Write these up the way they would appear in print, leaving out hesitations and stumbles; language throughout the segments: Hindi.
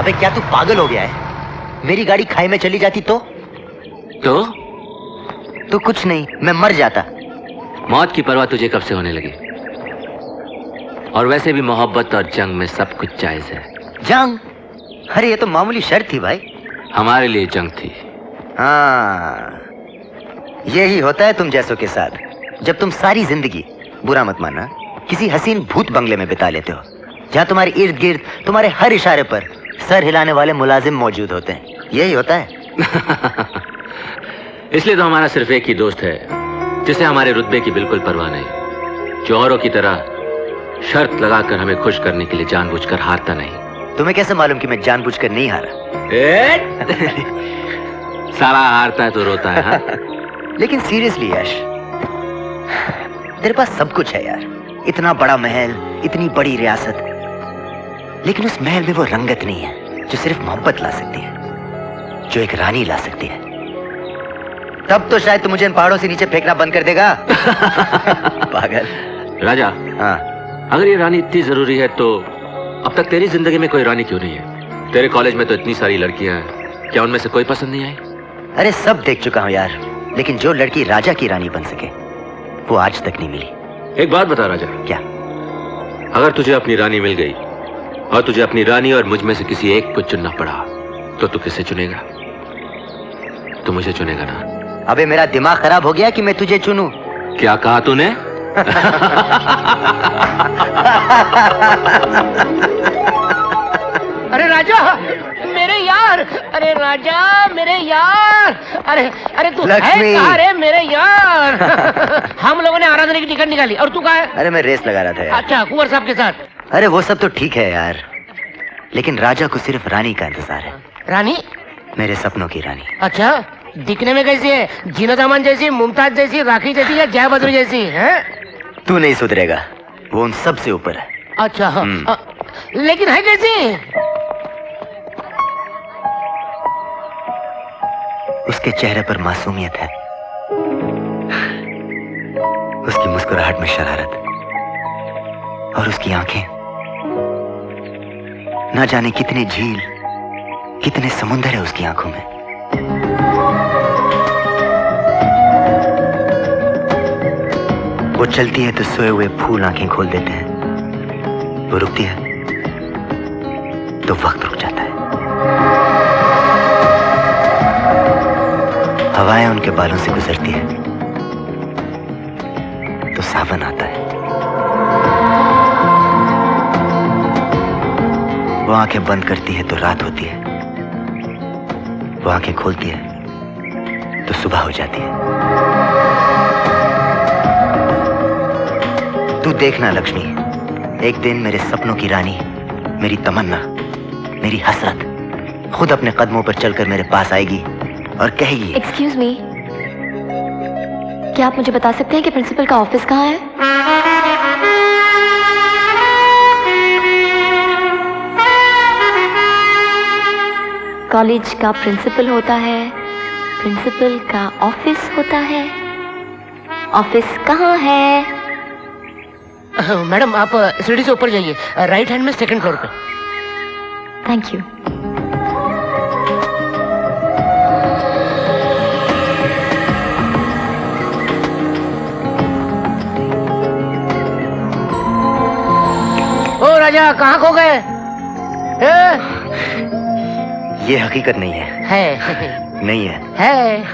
अबे क्या तू पागल हो गया है? मेरी गाड़ी खाई में चली जाती तो कुछ नहीं, मैं मर जाता। मौत की परवाह तुझे कब से होने लगी? और वैसे भी मोहब्बत और जंग में सब कुछ जायज है। जंग? अरे ये तो मामूली शर्त थी भाई। हमारे लिए जंग थी। हाँ, यही होता है तुम जैसों के साथ। जब तुम सारी जिंदगी, बुरा मत मानना, किसी हसीन भूत बंगले में बिता लेते हो, जहाँ तुम्हारे इर्द गिर्द तुम्हारे हर इशारे पर सर हिलाने वाले मुलाजिम मौजूद होते हैं, यही होता है। इसलिए तो हमारा सिर्फ एक ही दोस्त है जिसे हमारे रुतबे की बिल्कुल परवाह नहीं, जो औरों की तरह शर्त लगाकर हमें खुश करने के लिए जानबूझकर हारता नहीं। तुम्हें कैसे मालूम कि मैं जानबूझकर नहीं हारा? सारा हारता है तो रोता है। हाँ? लेकिन सीरियसली यश, तेरे पास सब कुछ है यार। इतना बड़ा महल, इतनी बड़ी रियासत, लेकिन उस महल में वो रंगत नहीं है जो सिर्फ मोहब्बत ला सकती है, जो एक रानी ला सकती है। तब तो शायद तू मुझे इन पहाड़ों से नीचे फेंकना बंद कर देगा। पागल। राजा, हाँ, अगर ये रानी इतनी जरूरी है तो अब तक तेरी जिंदगी में कोई रानी क्यों नहीं है? तेरे कॉलेज में तो इतनी सारी लड़कियां हैं, क्या उनमें से कोई पसंद नहीं आई? अरे सब देख चुका हूं यार, लेकिन जो लड़की राजा की रानी बन सके वो आज तक नहीं मिली। एक बात बता राजा। क्या? अगर तुझे अपनी रानी मिल गई और तुझे अपनी रानी और मुझ में से किसी एक को चुनना पड़ा तो तू किसे चुनेगा? तू मुझे चुनेगा ना? अबे मेरा दिमाग खराब हो गया कि मैं तुझे चुनूं? क्या कहा तूने? अरे राजा मेरे यार, अरे राजा मेरे यार, अरे तू है कहाँ रे मेरे यार? हम लोगों ने आराधना की टिकट निकाली और तू कहाँ है? अरे मैं रेस लगा रहा था यार। अच्छा, कुंवर साहब के साथ? अरे वो सब तो ठीक है यार, लेकिन राजा को सिर्फ रानी का इंतजार है। रानी? मेरे सपनों की रानी। अच्छा, दिखने में कैसी है? जीनत अमन जैसी, मुमताज जैसी, राखी जैसी या जया बद्री जैसी है? तू नहीं सुधरेगा, वो उन सब से ऊपर है। अच्छा, लेकिन है कैसी? उसके चेहरे पर मासूमियत है, उसकी मुस्कुराहट में शरारत, और उसकी आंखें ना जाने कितने झील, कितने समुंदर है उसकी आंखों में। वो चलती है तो सोए हुए फूल आंखें खोल देते हैं, वो रुकती है तो वक्त रुक जाता है। हवाएं उनके बालों से गुजरती है तो सावन आता है। वो आंखें बंद करती है तो रात होती है, वो आंखें खोलती है तो सुबह हो जाती है। तू देखना लक्ष्मी, एक दिन मेरे सपनों की रानी, मेरी तमन्ना, मेरी हसरत खुद अपने कदमों पर चलकर मेरे पास आएगी और कहेगी। एक्सक्यूज मी, क्या आप मुझे बता सकते हैं कि प्रिंसिपल का ऑफिस कहाँ है? कॉलेज का प्रिंसिपल होता है, प्रिंसिपल का ऑफिस होता है, ऑफिस कहाँ है? मैडम आप सीढ़ी से ऊपर जाइए, राइट हैंड में सेकंड फ्लोर पे। Thank you. ओ राजा, कहाँ खो गए? ये हकीकत नहीं है। नहीं है।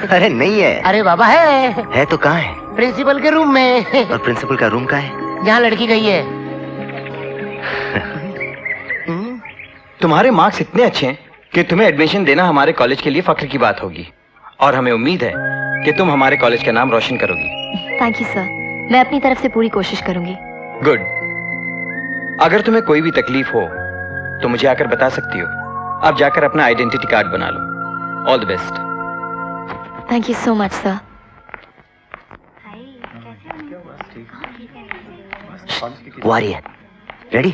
अरे नहीं है। अरे बाबा है तो कहाँ है? प्रिंसिपल के रूम में। और प्रिंसिपल का रूम कहाँ है? जहाँ लड़की गई है। तुम्हारे मार्क्स इतने अच्छे हैं कि तुम्हें एडमिशन देना हमारे कॉलेज के लिए फख्र की बात होगी, और हमें उम्मीद है कि तुम हमारे कॉलेज का नाम रोशन करोगी। थैंक यू सर, मैं अपनी तरफ से पूरी कोशिश करूंगी। गुड। अगर तुम्हें कोई भी तकलीफ हो तो मुझे आकर बता सकती हो। अब जाकर अपना आइडेंटिटी कार्ड बना लो। All the best. Thank you so much sir. वो आ रही है। Ready?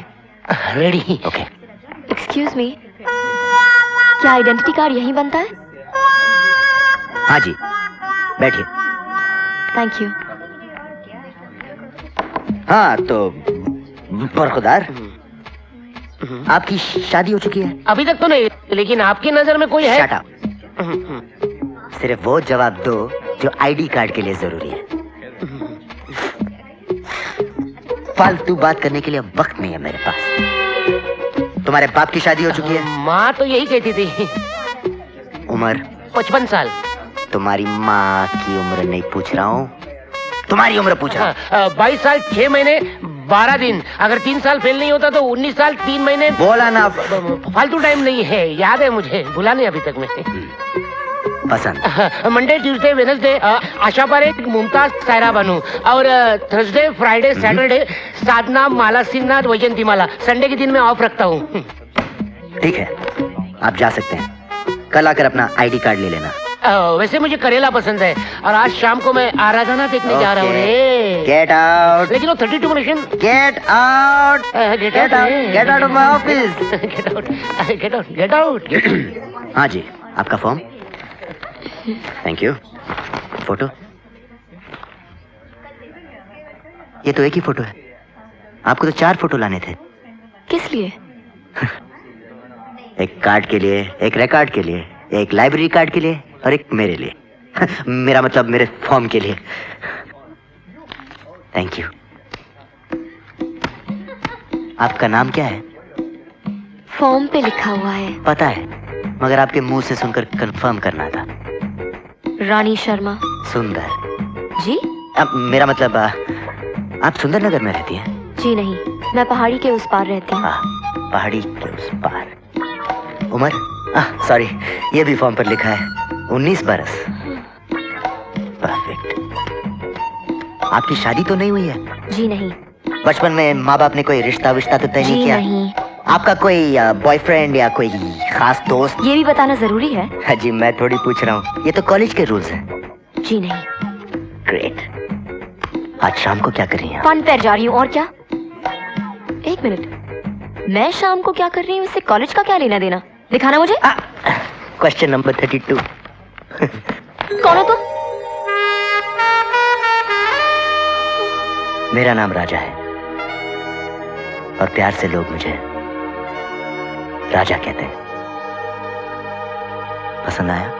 Ready. Okay. Excuse me, क्या आइडेंटिटी कार्ड यहीं बनता है? हाँ जी, बैठिए। Thank you. हाँ तो बरखुदार, आपकी शादी हो चुकी है? अभी तक तो नहीं, लेकिन आपकी नजर में कोई है? Shut up. सिर्फ वो जवाब दो जो आईडी कार्ड के लिए जरूरी है। फालतू बात करने के लिए वक्त नहीं है मेरे पास। तुम्हारे बाप की शादी हो चुकी है? माँ तो यही कहती थी। उम्र? 55 साल। तुम्हारी माँ की उम्र नहीं पूछ रहा हूँ, तुम्हारी उम्र पूछ रहा हूँ। 22 साल 6 महीने 12 दिन। अगर 3 साल फेल नहीं होता तो 19 साल 3 महीने। बोला ना। फालतू टाइम नहीं है, याद है मुझे, भुला नहीं अभी तक मैं। पसंद? Monday Tuesday Wednesday Asha Parekh, Mumtaz, Saira Banu. और थर्सडे फ्राइडे सैटरडे साधना, माला सिन्हा, वैजंती माला। संडे के दिन मैं ऑफ रखता हूँ। ठीक है, आप जा सकते हैं। कल आकर अपना आईडी कार्ड ले लेना। वैसे मुझे करेला पसंद है और आज शाम को मैं आराधना देखने जा रहा हूँ रे। Get out. लेकिन वो 32 mission. Get out. Get out. Get out of my office. Get out. Get out. Get out. हाँ जी, आपका फॉर्म। Thank you. फोटो? ये तो एक ही फोटो है, आपको तो 4 फोटो लाने थे। किस लिए? एक कार्ड के लिए, एक रिकॉर्ड के लिए, एक लाइब्रेरी कार्ड के लिए और एक मेरे लिए। मेरा मतलब मेरे फॉर्म के लिए। Thank you. आपका नाम क्या है? फॉर्म पे लिखा हुआ है। पता है, मगर आपके मुंह से सुनकर कंफर्म करना था। रानी शर्मा। सुंदर जी? मेरा मतलब आप सुंदर नगर में रहती हैं? जी नहीं, मैं पहाड़ी के उस पार रहती हूँ। पहाड़ी के उस पार। उम्र? सॉरी, ये भी फॉर्म पर लिखा है 19 बरस। परफेक्ट। आपकी शादी तो नहीं हुई है? जी नहीं। बचपन में माँ बाप ने कोई रिश्ता विश्ता तो तय नहीं किया? नहीं। आपका कोई बॉयफ्रेंड या कोई खास दोस्त? ये भी बताना जरूरी है? हाँ जी, मैं थोड़ी पूछ रहा हूँ, ये तो कॉलेज के रूल्स हैं। जी नहीं। ग्रेट। आज शाम को क्या कर रही हैं? फन फेयर जा रही हूँ। और क्या? एक मिनट, मैं शाम को क्या कर रही हूँ इससे कॉलेज का क्या लेना देना? दिखाना मुझे। Question number 32। कौन हो तुम? मेरा नाम राजा है और प्यार से लोग मुझे राजा कहते हैं। पसंद आया?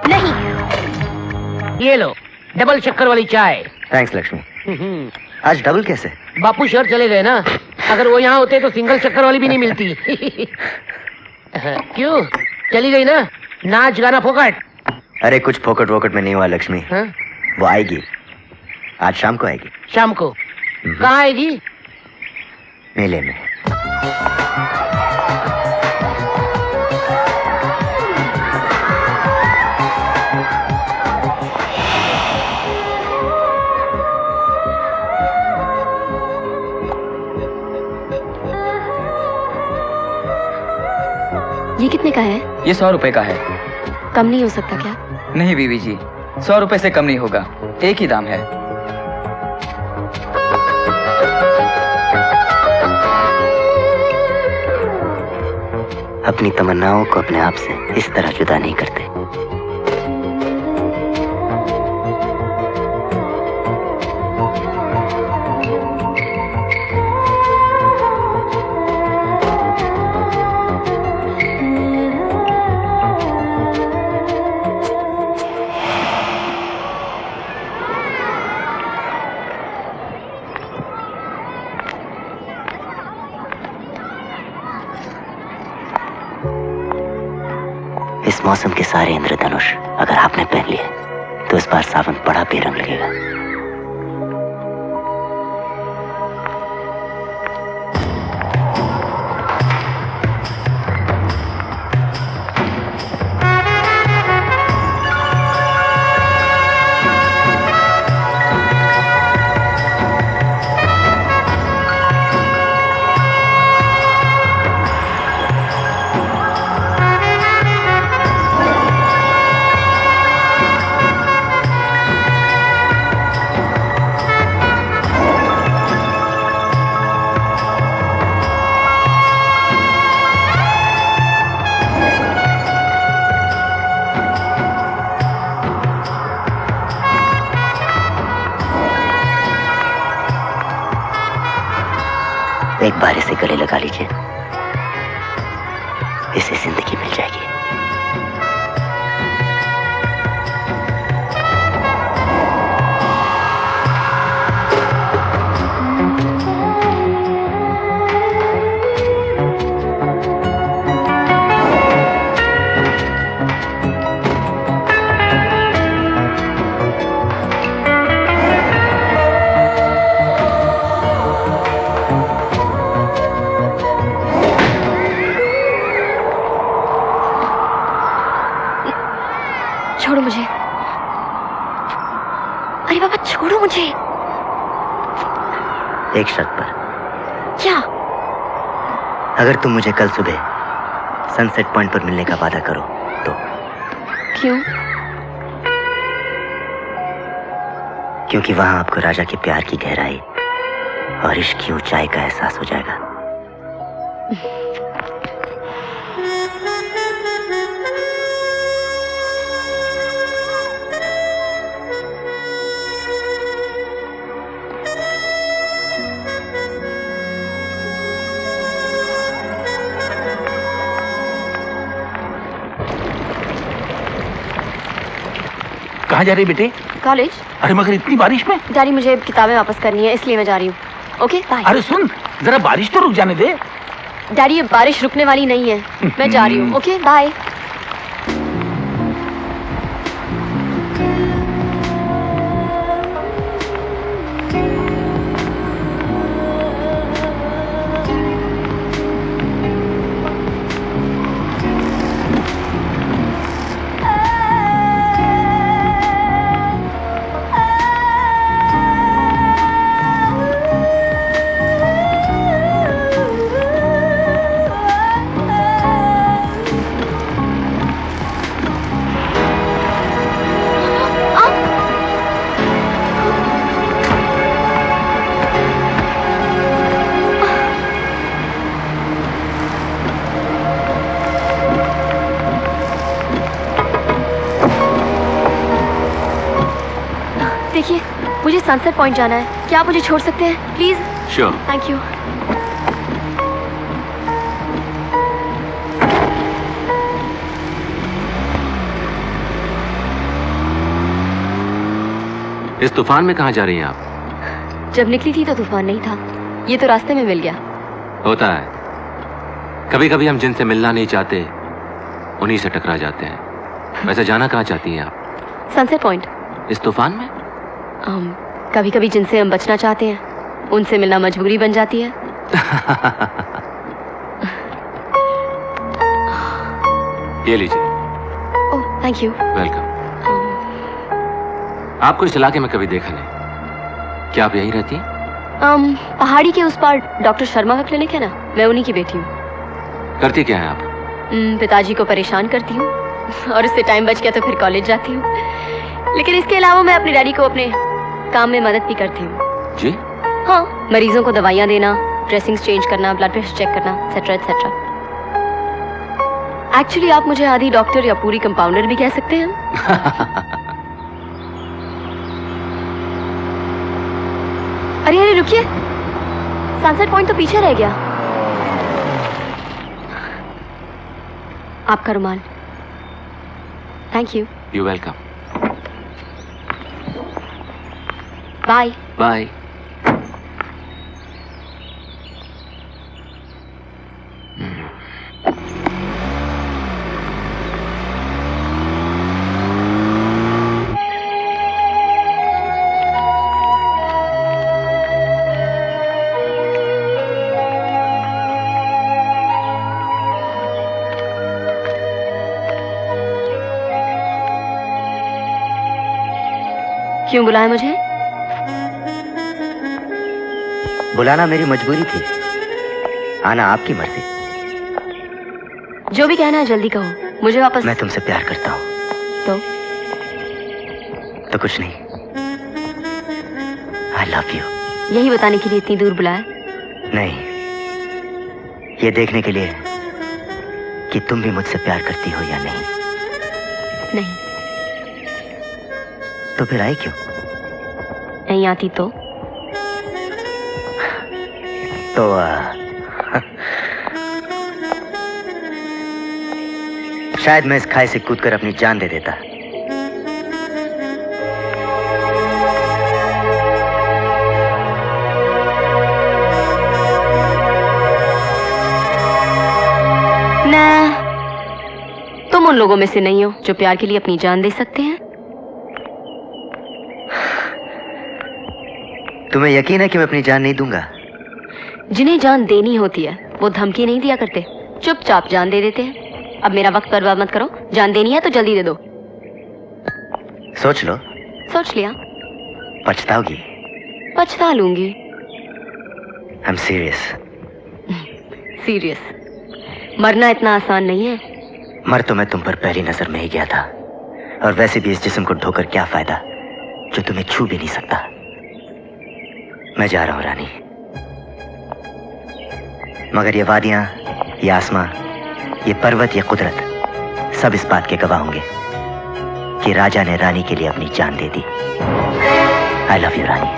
नहीं। ये लो डबल शक्कर वाली चाय। थैंक्स लक्ष्मी। आज डबल कैसे? बापू शहर चले गए ना, अगर वो यहाँ होते तो सिंगल शक्कर वाली भी नहीं मिलती। क्यों चली गई ना? नाच गाना फोकट। अरे कुछ फोकट वोकट में नहीं हुआ लक्ष्मी। हाँ? वो आएगी, आज शाम को आएगी। शाम को? कहाँ आएगी? मेले में। ये कितने का है? ये 100 रुपए का है। कम नहीं हो सकता क्या? नहीं बीवी जी, 100 रुपए से कम नहीं होगा, एक ही दाम है। अपनी तमन्नाओं को अपने आप से इस तरह जुदा नहीं करते। इस मौसम के सारे इंद्रधनुष अगर आपने पहन लिए तो इस बार सावन बड़ा बेरंग लगेगा। एक बार इसे गले लगा लीजिए। इसे जिंदगी मिल जाएगी। छोड़ो मुझे। अरे बाबा छोड़ो मुझे। एक शर्त पर। क्या? अगर तुम मुझे कल सुबह सनसेट पॉइंट पर मिलने का वादा करो तो। क्यों? क्योंकि वहां आपको राजा के प्यार की गहराई और इश्क की ऊंचाई का एहसास हो जाएगा। कहाँ जा रही बेटे? कॉलेज। अरे मगर इतनी बारिश में? डैडी मुझे किताबें वापस करनी है इसलिए मैं जा रही हूँ। Okay bye. अरे सुन, जरा बारिश तो रुक जाने दे। डैडी ये बारिश रुकने वाली नहीं है, मैं जा रही हूँ। Okay bye. देखिए मुझे सनसेट पॉइंट जाना है, क्या आप मुझे छोड़ सकते हैं प्लीज? श्योर। Thank you. इस तूफान में कहाँ जा रही हैं आप? जब निकली थी तो तूफान नहीं था, ये तो रास्ते में मिल गया। होता है, कभी कभी हम जिनसे मिलना नहीं चाहते उन्हीं से टकरा जाते हैं। वैसे जाना कहाँ चाहती हैं आप? Sunset point. इस तूफान में? कभी कभी जिनसे हम बचना चाहते हैं उनसे मिलना मजबूरी बन जाती है। ये लीजिए। Oh thank you. वेलकम। आपको इस इलाके में कभी देखा नहीं, क्या आप यहीं रहती हैं? पहाड़ी के उस पार डॉक्टर शर्मा का क्लिनिक है ना, मैं उन्हीं की बेटी हूँ। करती क्या है आप? पिताजी को परेशान करती हूँ और उससे टाइम बच गया तो फिर कॉलेज जाती हूँ। लेकिन इसके अलावा मैं अपने डैडी को अपने काम में मदद भी करती हूँ। जी? हाँ, मरीजों को दवाइयाँ देना, ड्रेसिंग्स चेंज करना, ब्लड प्रेशर चेक करना, एटसेट्रा एटसेट्रा। एक्चुअली आप मुझे आधी डॉक्टर या पूरी कंपाउंडर भी कह सकते हैं। अरे अरे रुकिए, सनसेट पॉइंट तो पीछे रह गया। आपका रुमाल। Thank you. You welcome. Bye bye. क्यों बुलाया मुझे? बुलाना मेरी मजबूरी थी, आना आपकी मर्जी। जो भी कहना है जल्दी कहो, मुझे वापस। मैं तुमसे प्यार करता हूँ। तो कुछ नहीं, आई लव यू। यही बताने के लिए इतनी दूर बुलाया? नहीं, ये देखने के लिए कि तुम भी मुझसे प्यार करती हो या नहीं। नहीं। तो फिर आई क्यों? नहीं आती तो शायद मैं इस खाई से कूदकर अपनी जान दे देता। तुम उन लोगों में से नहीं हो जो प्यार के लिए अपनी जान दे सकते हैं। तुम्हें यकीन है कि मैं अपनी जान नहीं दूंगा? जिन्हें जान देनी होती है वो धमकी नहीं दिया करते, चुपचाप जान दे देते हैं। अब मेरा वक्त बर्बाद मत करो, जान देनी है तो जल्दी दे दो। सोच लो। सोच लिया। पछताओगी? पछता लूंगी। I'm serious. सीरियस। मरना इतना आसान नहीं है। मर तो मैं तुम पर पहली नजर में ही गया था, और वैसे भी इस जिस्म को ढोकर क्या फायदा जो तुम्हें छू भी नहीं सकता। मैं जा रहा हूं रानी, मगर ये वादियां, ये आसमां, ये पर्वत, ये कुदरत सब इस बात के गवाह होंगे कि राजा ने रानी के लिए अपनी जान दे दी। I love you Rani.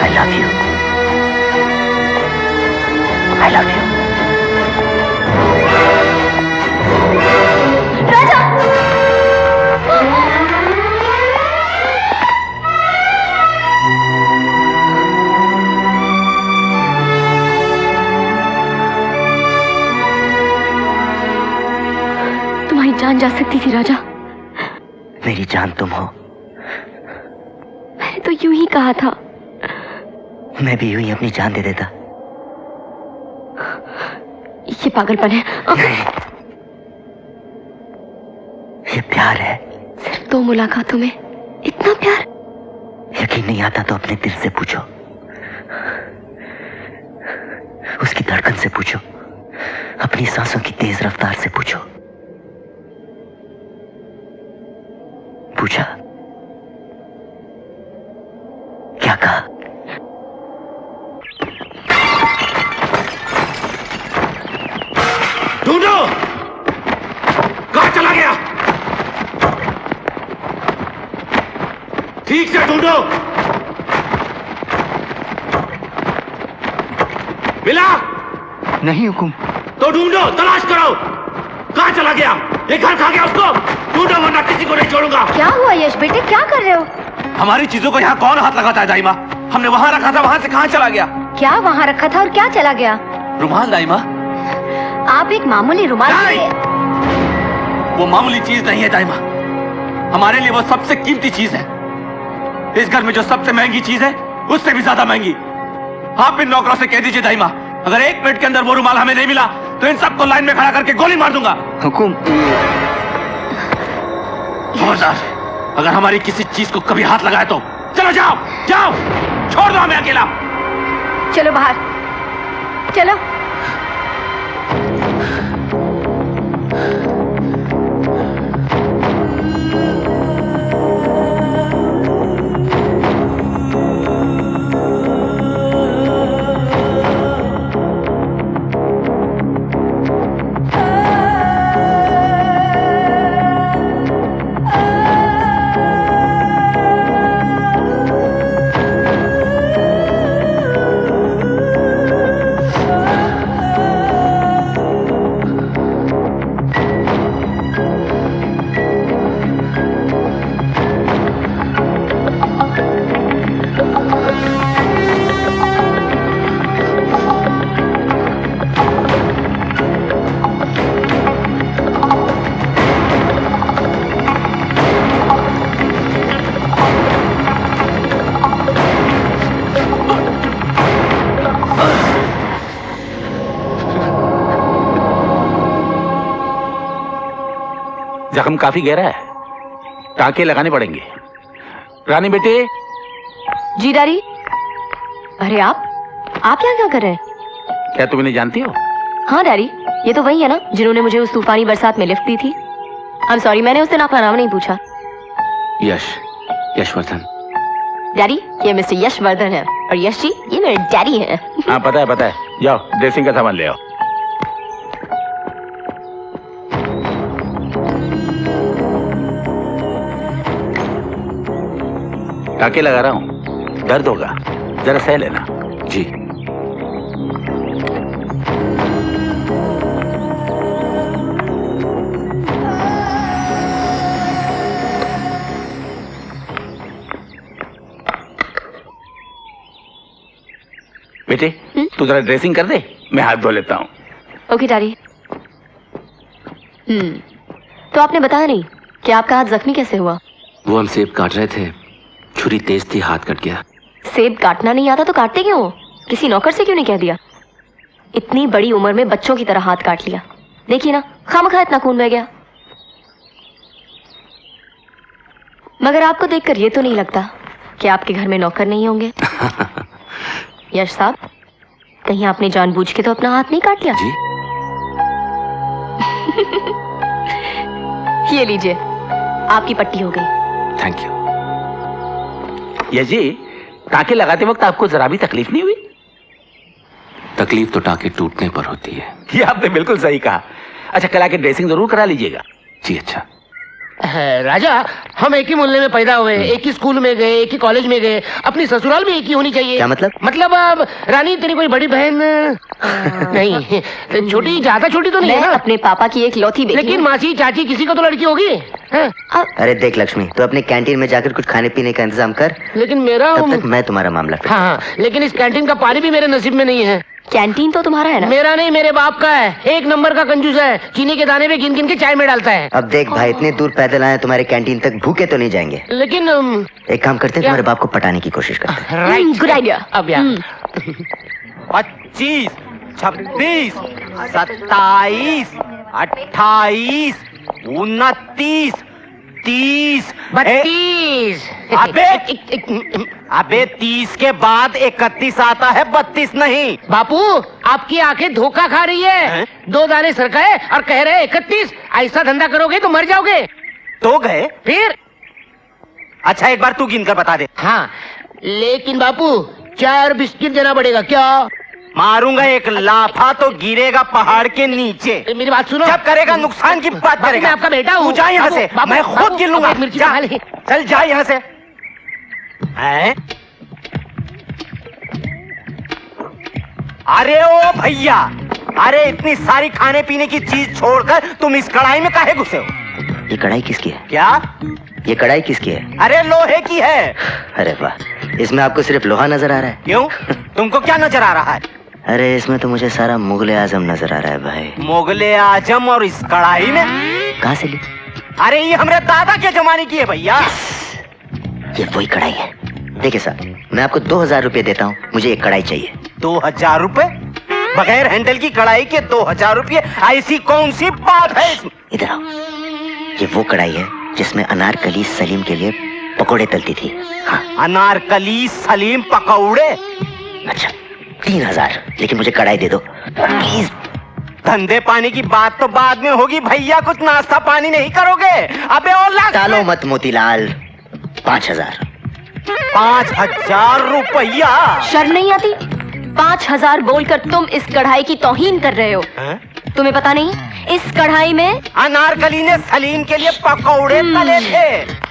I love you. I love you. Raja! तुम्हारी जान जा सकती थी राजा। मेरी जान तुम हो। मैंने तो यूं ही कहा था। मैं भी यूं ही अपनी जान दे देता। ये पागलपन है। नहीं, ये प्यार है। सिर्फ 2 मुलाकातों में इतना प्यार? यकीन नहीं आता तो अपने दिल से पूछो, उसकी धड़कन से पूछो, अपनी सांसों की तेज रफ्तार से पूछो। पूछा? क्या कहा? ढूंढो! कहां चला गया? ठीक से ढूंढो। मिला? नहीं हुकुम। तो ढूंढो, तलाश करो। कहां चला गया? ये घर खा गया उसको? ढूंढो वरना किसी को नहीं छोड़ूंगा। क्या हुआ यश बेटे, क्या कर रहे हो? हमारी चीजों को यहाँ कौन हाथ लगाता है दाइमा? हमने वहाँ रखा था, वहाँ से कहाँ चला गया? क्या वहाँ रखा था और क्या चला गया? रुमाल दाइमा। आप एक मामूली रुमाल नहीं! वो मामूली चीज नहीं है दाइमा, हमारे लिए वो सबसे कीमती चीज है। इस घर में जो सबसे महंगी चीज है उससे भी ज्यादा महंगी। आप इन नौकरों से कह दीजिए दाइमा, अगर 1 मिनट के अंदर वो रुमाल हमें नहीं मिला तो इन सबको लाइन में खड़ा करके गोली मार दूंगा। हुकुम। खबरदार, अगर हमारी किसी चीज को कभी हाथ लगाए तो चलो जाओ जाओ, छोड़ दो हमें अकेला। चलो बाहर चलो। जख्म काफी गहरा है, टांके लगाने पड़ेंगे। रानी बेटे। जी डैडी। अरे आप यहाँ क्या कर रहे हैं? क्या तुम इन्हें जानती हो? हाँ डैडी, ये तो वही है ना जिन्होंने मुझे उस तूफानी बरसात में लिफ्ट दी थी। आई एम सॉरी, मैंने उस दिन आपका नाम नहीं पूछा। यशवर्धन। डैडी, ये मिस्टर यशवर्धन है और यश जी ये मेरे डैडी हैं। हाँ पता है। जाओ ड्रेसिंग का सामान ले आओ। टाके लगा रहा हूँ, दर्द होगा, जरा सह लेना। जी। बेटे तू जरा ड्रेसिंग कर दे, मैं हाथ धो लेता हूँ। Okay daddy. तो आपने बताया नहीं कि आपका हाथ जख्मी कैसे हुआ? वो हम सेब काट रहे थे, छुरी तेज थी, हाथ कट गया। सेब काटना नहीं आता तो काटते क्यों हो? किसी नौकर से क्यों नहीं कह दिया? इतनी बड़ी उम्र में बच्चों की तरह हाथ काट लिया। देखिए ना, खामखा इतना खून बह गया। मगर आपको देखकर ये तो नहीं लगता कि आपके घर में नौकर नहीं होंगे? यश साहब, कहीं आपने जानबूझ के तो अपना हाथ नहीं काट लिया? जी? ये लीजिए, आपकी पट्टी हो गई। Thank you. यश जी, टाके लगाते वक्त आपको जरा भी तकलीफ नहीं हुई? तकलीफ तो टाके टूटने पर होती है। ये आपने बिल्कुल सही कहा। अच्छा, कल आके ड्रेसिंग जरूर करा लीजिएगा। जी अच्छा। राजा, हम एक ही मोहल्ले में पैदा हुए, एक ही स्कूल में गए, एक ही कॉलेज में गए, अपनी ससुराल भी एक ही होनी चाहिए। क्या मतलब? मतलब अब रानी तेरी कोई बड़ी बहन नहीं, छोटी, ज्यादा छोटी तो नहीं है मैं ना? अपने पापा की एक लौती बेटी लेकिन हूँ। मासी, चाची, किसी को तो लड़की होगी। हाँ? अरे देख लक्ष्मी, तो अपने कैंटीन में जाकर कुछ खाने पीने का इंतजाम कर, लेकिन मेरा तब तक मैं तुम्हारा मामला फिर। हाँ, लेकिन इस कैंटीन का पानी भी मेरे नसीब में नहीं है। कैंटीन तो तुम्हारा है ना? मेरा नहीं, मेरे बाप का है। एक नंबर का कंजूस है, चीनी के दाने में गिन गिन के चाय में डालता है। अब देख भाई, इतने दूर पैदल आए तुम्हारे कैंटीन तक, भूखे तो नहीं जाएंगे। लेकिन एक काम करते हैं, तुम्हारे बाप को पटाने की कोशिश करते हैं। Right, good idea. अब यार 25, 26, 27, 28, 29, 30, 32। अबे 30 के बाद 31 आता है, 32 नहीं। बापू, आपकी आंखें धोखा खा रही है। 2 दाने सरकाए और कह रहे 31। ऐसा धंधा करोगे तो मर जाओगे। तो गए फिर? अच्छा, एक बार तू गिन कर बता दे। हाँ, लेकिन बापू 4 बिस्किट देना पड़ेगा। क्या? मारूंगा एक लाफा तो गिरेगा पहाड़ के नीचे। मेरी बात सुनो। जब करेगा नुकसान की बात बापू, करेगा। मैं आपका बेटा हूँ। तू जा यहाँ से, बापू, मैं बापू, खुद गिन लूंगा। एक मिर्ची जा, खा ले। चल जा यहाँ से। हैं? अरे ओ भैया, अरे इतनी सारी खाने पीने की चीज छोड़कर तुम इस कढ़ाई में काहे घुसे हो? ये कढ़ाई किसकी है? क्या? ये कढ़ाई किसकी है? अरे लोहे की है। अरे वाह, इसमें आपको सिर्फ लोहा नजर आ रहा है? क्यों? तुमको क्या नजर आ रहा है? अरे इसमें तो मुझे सारा मुगले आजम नजर आ रहा है भाई। मुगले आजम? और इस कढ़ाई में कहाँ से ली? अरे ये हमारे दादा के जमाने की है भैया। ये वही कढ़ाई है। देखिए साहब, मैं आपको 2000 रुपए देता हूँ, मुझे एक कढ़ाई चाहिए। 2000 रुपए? बगैर हैंडल की कढ़ाई के 2000 रुपये? ऐसी कौन सी बात है इसमें? इधर आओ, ये वो कढ़ाई है जिसमें अनारकली सलीम के लिए पकोड़े तलती थी। हाँ। अनारकली सलीम पकौड़े? अच्छा, 3000, लेकिन मुझे कढ़ाई दे दो प्लीज। धंधे पानी की बात तो बाद में होगी भैया, कुछ नाश्ता पानी नहीं करोगे? अबे और टालो मत मोतीलाल। 5000। 5000 रुपया? शर्म नहीं आती? 5000 बोलकर तुम इस कढ़ाई की तौहीन कर रहे हो। तुम्हें पता नहीं, इस कढ़ाई में अनारकली ने सलीम के लिए पकौड़े तले थे।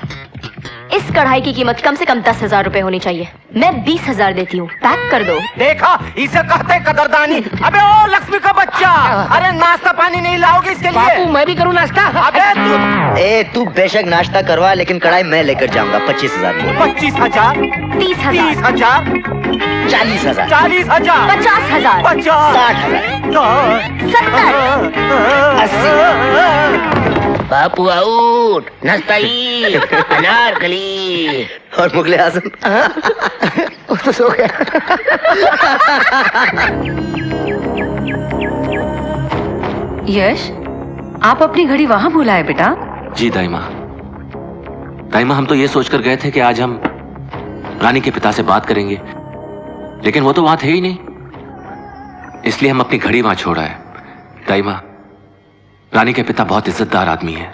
इस कढ़ाई की कीमत कम से कम 10,000 रुपए होनी चाहिए। मैं 20,000 देती हूँ, पैक कर दो। देखा, इसे कहते कदरदानी। अबे ओ लक्ष्मी का बच्चा, अरे नाश्ता पानी नहीं लाओगे इसके लिए? बापू, मैं भी करूँ नाश्ता? अबे तू बेशक नाश्ता करवा, लेकिन कढ़ाई मैं लेकर जाऊंगा। 25,000 बोल। 25,000, 30,000, 30,000, 40,000, 40,000, 50,000, 50,000, 60,000, 70,000, 80, बापू आउट, नाश्ताई, अनारकली और मुगले आजम। वो तो सो गया। यश, आप अपनी घड़ी वहां भूला है बेटा? जी दाइमा। दाइमा, हम तो ये सोचकर गए थे कि आज हम रानी के पिता से बात करेंगे, लेकिन वो तो वहां थे ही नहीं, इसलिए हम अपनी घड़ी वहां छोड़ आए। दाइमा, रानी के पिता बहुत इज्जतदार आदमी है,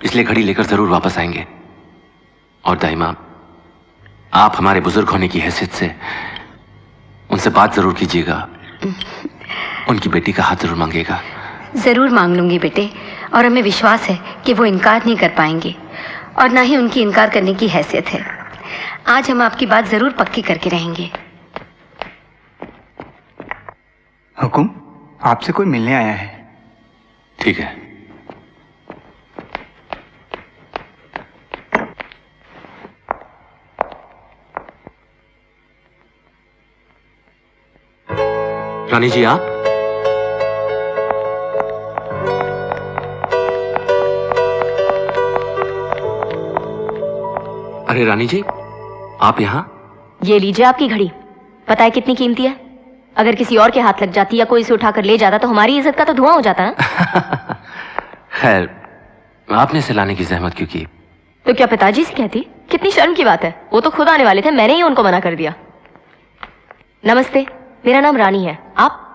इसलिए घड़ी लेकर जरूर वापस आएंगे। और दाइमा, आप हमारे बुजुर्ग होने की हैसियत से उनसे बात जरूर कीजिएगा, उनकी बेटी का हाथ जरूर मांगेगा। जरूर मांग लूंगी बेटे, और हमें विश्वास है कि वो इनकार नहीं कर पाएंगे, और ना ही उनकी इनकार करने की हैसियत है। आज हम आपकी बात जरूर पक्की करके रहेंगे। हुकुम, आपसे कोई मिलने आया है। ठीक है। रानी जी आप? अरे रानी जी आप यहाँ? ये लीजिए आपकी घड़ी। पता है कितनी कीमती है? अगर किसी और के हाथ लग जाती या कोई इसे उठाकर ले जाता तो हमारी इज्जत का तो धुआं हो जाता ना। खैर आपने इसे लाने की जहमत क्यों की? तो क्या पिताजी से कहती? कितनी शर्म की बात है, वो तो खुद आने वाले थे, मैंने ही उनको मना कर दिया। नमस्ते, मेरा नाम रानी है। आप?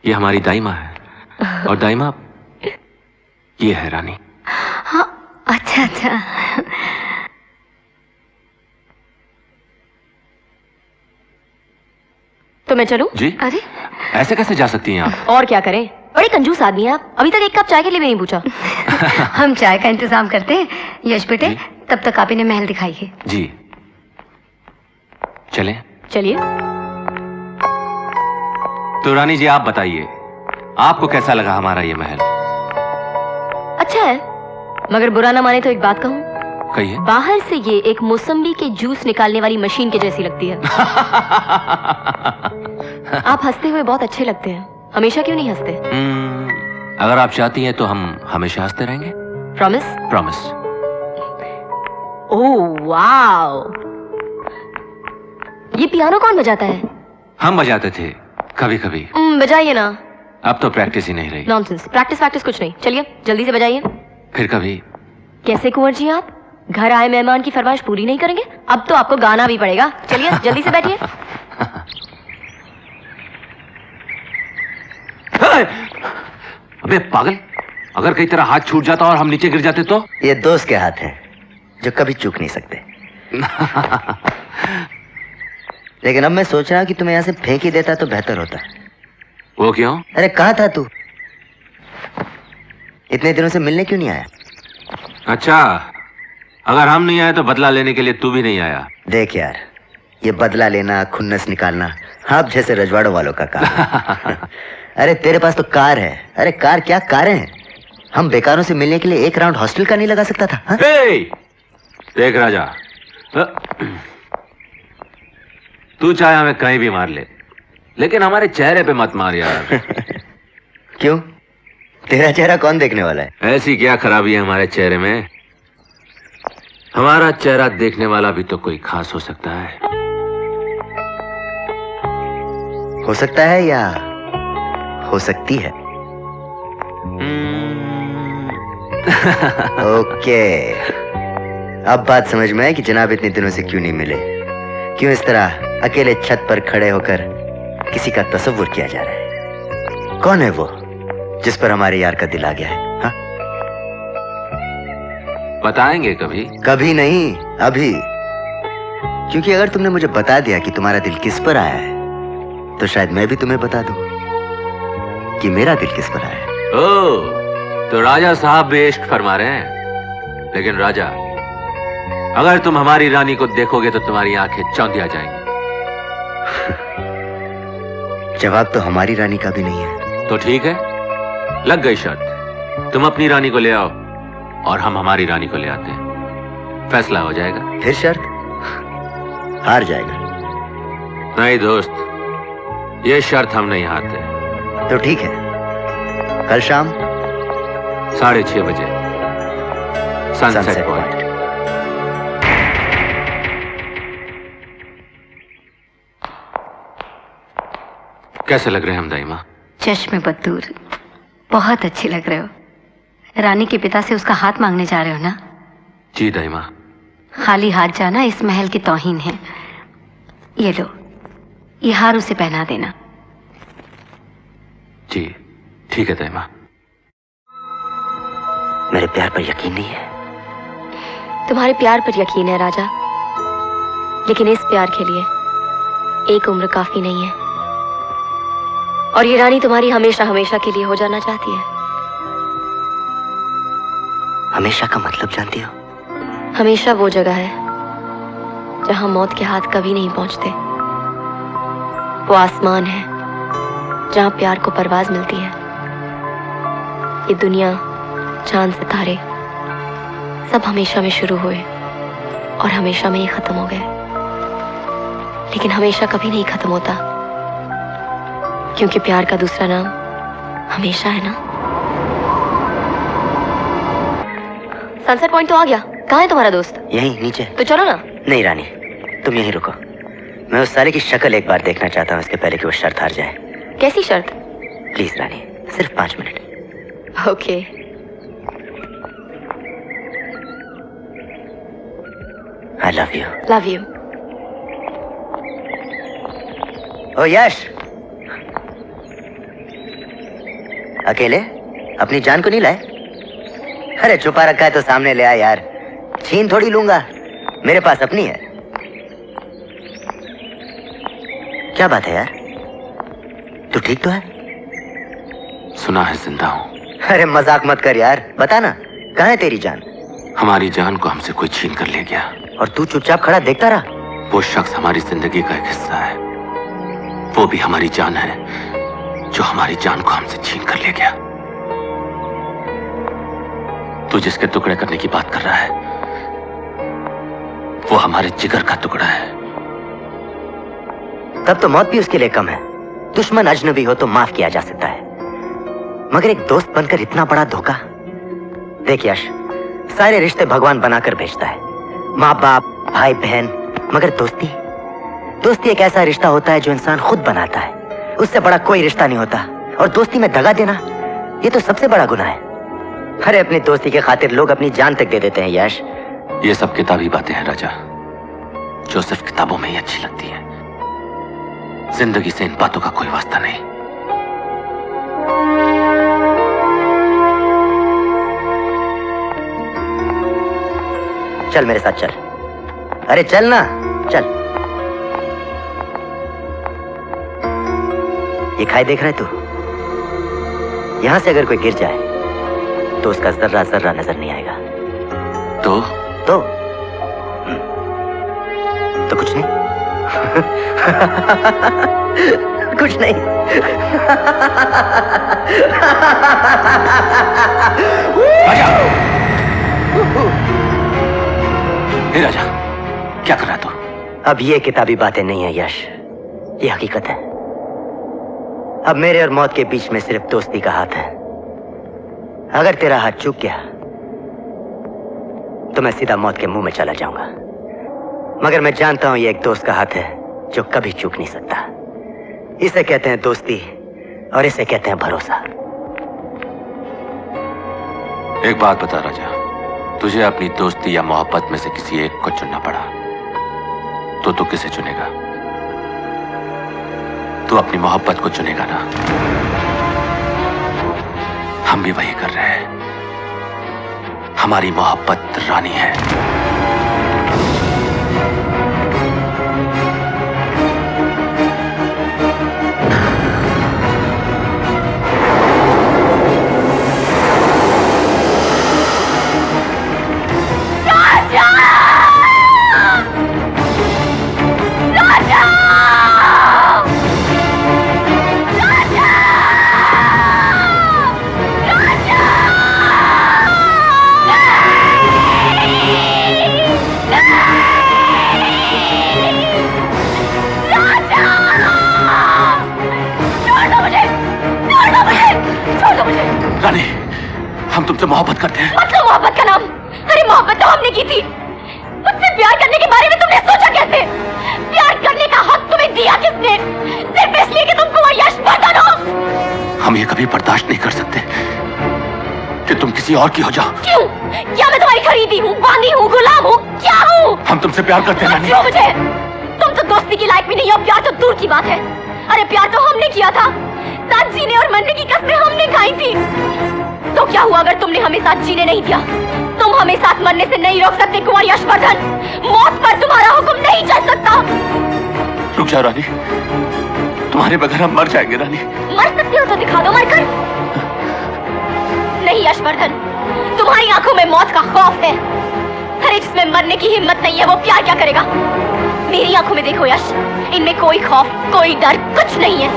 ये हमारी दाइमा है। और दाइमा ये है रानी। हाँ, अच्छा अच्छा। तो मैं चलूं? जी? अरे ऐसे कैसे जा सकती हैं आप? और क्या करें, बड़े कंजूस आदमी हैं आप। अभी तक एक कप चाय के लिए भी नहीं पूछा। हम चाय का इंतजाम करते हैं। यश बेटे, तब तक आप इन्हें महल दिखाइए। जी चलें? चलिए। तो रानी जी आप बताइए, आपको कैसा लगा हमारा ये महल? अच्छा है, मगर बुरा ना माने तो एक बात कहूं। कहिए। बाहर से ये एक मौसम्बी के जूस निकालने वाली मशीन के जैसी लगती है। आप हंसते हुए बहुत अच्छे लगते हैं, हमेशा क्यों नहीं हंसते? अगर आप चाहती हैं तो हम हमेशा हंसते रहेंगे। प्रॉमिस? प्रॉमिस। ओह वाओ, ये पियानो कौन बजाता है? हम बजाते थे कभी कभी। बजाइए ना। अब तो प्रैक्टिस ही नहीं रही। नॉनसेंस, प्रैक्टिस कुछ नहीं। चलिए जल्दी से बजाइए। फिर कभी। कैसे कुंवर जी आप घर आए मेहमान की फरमाइश पूरी नहीं करेंगे? अब तो आपको गाना भी पड़ेगा। चलिए जल्दी से बैठिए। अबे पागल, अगर कई तरह हाथ छूट जाता और हम नीचे गिर जाते तो? ये दोस्त के हाथ है जो कभी चूक नहीं सकते। लेकिन अब मैं सोच रहा कि तुम्हें यहाँ से फेंक ही देता तो बेहतर होता। वो क्यों? अरे कहाँ था तू? इतने दिनों से मिलने क्यों नहीं आया? अच्छा, अगर हम नहीं आए तो बदला लेने के लिए तू भी नहीं आया। देख यार, ये बदला लेना, खुन्नस निकालना आप जैसे रजवाड़ों वालों का काम। अरे तेरे पास तो कार है। अरे कार क्या, कारें हैं। हम बेकारों से मिलने के लिए एक राउंड हॉस्टल का नहीं लगा सकता था? हाँ? देख राजा, तू चाहे हमें कहीं भी मार ले, लेकिन हमारे चेहरे पे मत मार यार। क्यों? तेरा चेहरा कौन देखने वाला है? ऐसी क्या खराबी है हमारे चेहरे में? हमारा चेहरा देखने वाला भी तो कोई खास हो सकता है। हो सकता है या हो सकती है? ओके, अब बात समझ में आई कि जनाब इतने दिनों से क्यों नहीं मिले, क्यों इस तरह अकेले छत पर खड़े होकर किसी का तसव्वुर किया जा रहा है। कौन है वो जिस पर हमारे यार का दिल आ गया है? हाँ? बताएंगे कभी? कभी नहीं, अभी। क्योंकि अगर तुमने मुझे बता दिया कि तुम्हारा दिल किस पर आया है तो शायद मैं भी तुम्हें बता दूं कि मेरा दिल किस पर आया है। ओह, तो राजा साहब भी इश्क फरमा रहे हैं। लेकिन राजा, अगर तुम हमारी रानी को देखोगे तो तुम्हारी आंखें चौंधिया जाएंगी। जवाब तो हमारी रानी का भी नहीं है। तो ठीक है, लग गई शर्त। तुम अपनी रानी को ले आओ और हम हमारी रानी को ले आते हैं, फैसला हो जाएगा। फिर शर्त? हार जाएगा। नहीं दोस्त, ये शर्त हम नहीं हारते। तो ठीक है, कल शाम 6:30 बजे सनसेट पॉइंट। कैसे लग रहे हैं हम दाइमा? चश्मे बदूर, बहुत अच्छे लग रहे हो। रानी के पिता से उसका हाथ मांगने जा रहे हो ना? जी दाइमा। खाली हाथ जाना इस महल की तौहीन है। ये लो, ये हार उसे पहना देना। जी ठीक है दाइमा। मेरे प्यार पर यकीन नहीं है? तुम्हारे प्यार पर यकीन है राजा, लेकिन इस प्यार के लिए एक उम्र काफी नहीं है। और ये रानी तुम्हारी हमेशा हमेशा के लिए हो जाना चाहती है। हमेशा का मतलब जानती हो? हमेशा वो जगह है जहां मौत के हाथ कभी नहीं पहुंचते। वो आसमान है जहां प्यार को परवाज मिलती है। ये दुनिया, चांद, सितारे सब हमेशा में शुरू हुए और हमेशा में ही खत्म हो गए, लेकिन हमेशा कभी नहीं खत्म होता। क्योंकि प्यार का दूसरा नाम हमेशा है ना। सनसेट पॉइंट तो आ गया। कहाँ है तुम्हारा दोस्त? यहीं नीचे। तो चलो ना। नहीं रानी, तुम यहीं रुको। मैं उस साले की शक्ल एक बार देखना चाहता हूँ, इसके पहले कि वो शर्त हार जाए। कैसी शर्त? प्लीज रानी, सिर्फ 5 minute. Okay. I love you. Love you. ओ यश, अकेले अपनी जान को नहीं लाए? अरे छुपा रखा है तो सामने ले आ यार, छीन थोड़ी लूंगा, मेरे पास अपनी है। क्या बात है यार, तू ठीक तो है? सुना है जिंदा हूं। अरे मजाक मत कर यार, बता ना, कहाँ है तेरी जान? हमारी जान को हमसे कोई छीन कर ले गया और तू चुपचाप खड़ा देखता रहा। वो शख्स हमारी जिंदगी का एक हिस्सा है, वो भी हमारी जान है, जो हमारी जान को हमसे छीन कर ले गया। तू जिसके टुकड़े करने की बात कर रहा है, वो हमारे जिगर का टुकड़ा है। तब तो मौत भी उसके लिए कम है। दुश्मन अजनबी हो तो माफ किया जा सकता है, मगर एक दोस्त बनकर इतना बड़ा धोखा। देख यश, सारे रिश्ते भगवान बनाकर भेजता है, माँ बाप, भाई बहन, मगर दोस्ती, दोस्ती एक ऐसा रिश्ता होता है जो इंसान खुद बनाता है। उससे बड़ा कोई रिश्ता नहीं होता, और दोस्ती में दगा देना, ये तो सबसे बड़ा गुनाह है। अरे अपनी दोस्ती के खातिर लोग अपनी जान तक दे देते हैं यश। ये सब किताबी बातें हैं राजा, जो सिर्फ किताबों में ही अच्छी लगती है। जिंदगी से इन बातों का कोई वास्ता नहीं। चल मेरे साथ चल। अरे चल ना, चल। ये खाई देख रहा है तू? यहां से अगर कोई गिर जाए तो उसका जर्रा जर्रा नजर नहीं आएगा। तो कुछ नहीं। कुछ नहीं। राजा! हे राजा, क्या कर रहा तू? अब ये किताबी बातें नहीं है यश, ये हकीकत है। अब मेरे और मौत के बीच में सिर्फ दोस्ती का हाथ है। अगर तेरा हाथ चूक गया तो मैं सीधा मौत के मुंह में चला जाऊंगा, मगर मैं जानता हूं ये एक दोस्त का हाथ है जो कभी चूक नहीं सकता। इसे कहते हैं दोस्ती, और इसे कहते हैं भरोसा। एक बात बता राजा, तुझे अपनी दोस्ती या मोहब्बत में से किसी एक को चुनना पड़ा तो तू किसे चुनेगा? तू अपनी मोहब्बत को चुनेगा ना? हम भी वही कर रहे हैं। हमारी मोहब्बत रानी है। रानी, हम तुमसे मोहब्बत करते हैं। मतलब मोहब्बत का नाम? अरे मोहब्बत तो हमने की थी। मुझसे प्यार करने के बारे में तुमने सोचा कैसे? प्यार करने का हक तुम्हें दिया किसने? सिर्फ इसलिए कि तुम कुंवर यशवर्धन हो। हम ये कभी बर्दाश्त नहीं कर सकते कि तुम किसी और की हो जाओ। क्यों? क्या मैं तुम्हारी खरीदी हूँ, बांधी हूँ, गुलाम हूँ? क्या हूँ? हम तुमसे प्यार करते हैं रानी। मुझे तुम तो दोस्ती की लायक भी नहीं हो, प्यार तो दूर की बात है। अरे प्यार तो हमने किया था, साथ जीने और मरने की कस्में हमने खाई थी। तो क्या हुआ अगर तुमने हमें साथ जीने नहीं दिया? तुम हमें साथ मरने से नहीं रोक सकते कुंवर यशवर्धन। मौत पर तुम्हारा हुक्म नहीं चल सकता। रुक जाओ रानी, तुम्हारे बगैर हम मर जाएंगे रानी। मर सकते हो तो दिखा दो मरकर। नहीं यशवर्धन, तुम्हारी आंखों में मौत का खौफ है। अरे जिसमें मरने की हिम्मत नहीं है वो प्यार क्या करेगा? मेरी आंखों में देखो यश, इनमें कोई खौफ, कोई डर, कुछ नहीं है,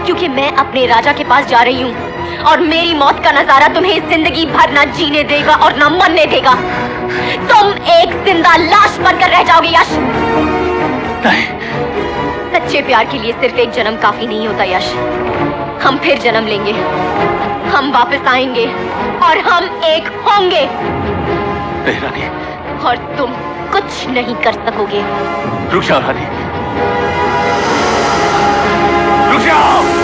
क्योंकि मैं अपने राजा के पास जा रही हूँ और मेरी मौत का नजारा तुम्हें जिंदगी भर न जीने देगा और न मरने देगा। तुम एक जिंदा लाश बनकर रह जाओगे यश। नहीं। सच्चे प्यार के लिए सिर्फ एक जन्म काफी नहीं होता यश। हम फिर जन्म लेंगे, हम वापस आएंगे और हम एक होंगे। नहीं रानी। और तुम कुछ नहीं कर सकोगे। रुक जाओ रानी, रुक जाओ।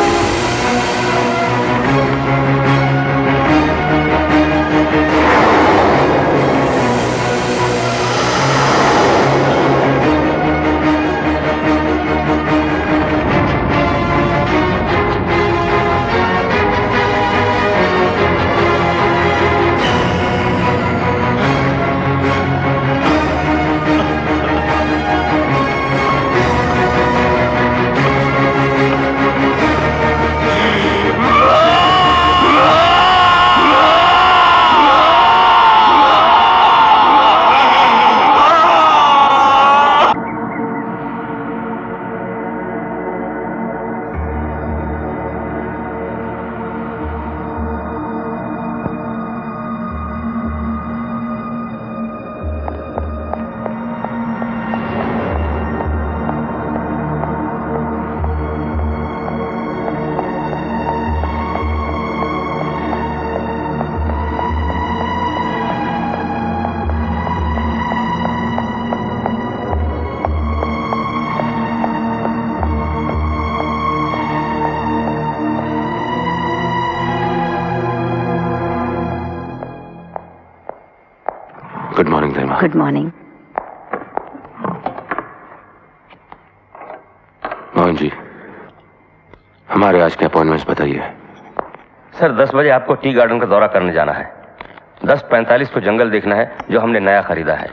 Good morning Dharma. Good morning. Mohan ji, हमारे आज के अपॉइंटमेंट्स बताइए। सर 10 बजे आपको टी गार्डन का दौरा करने जाना है। 10:45 को जंगल देखना है जो हमने नया खरीदा है,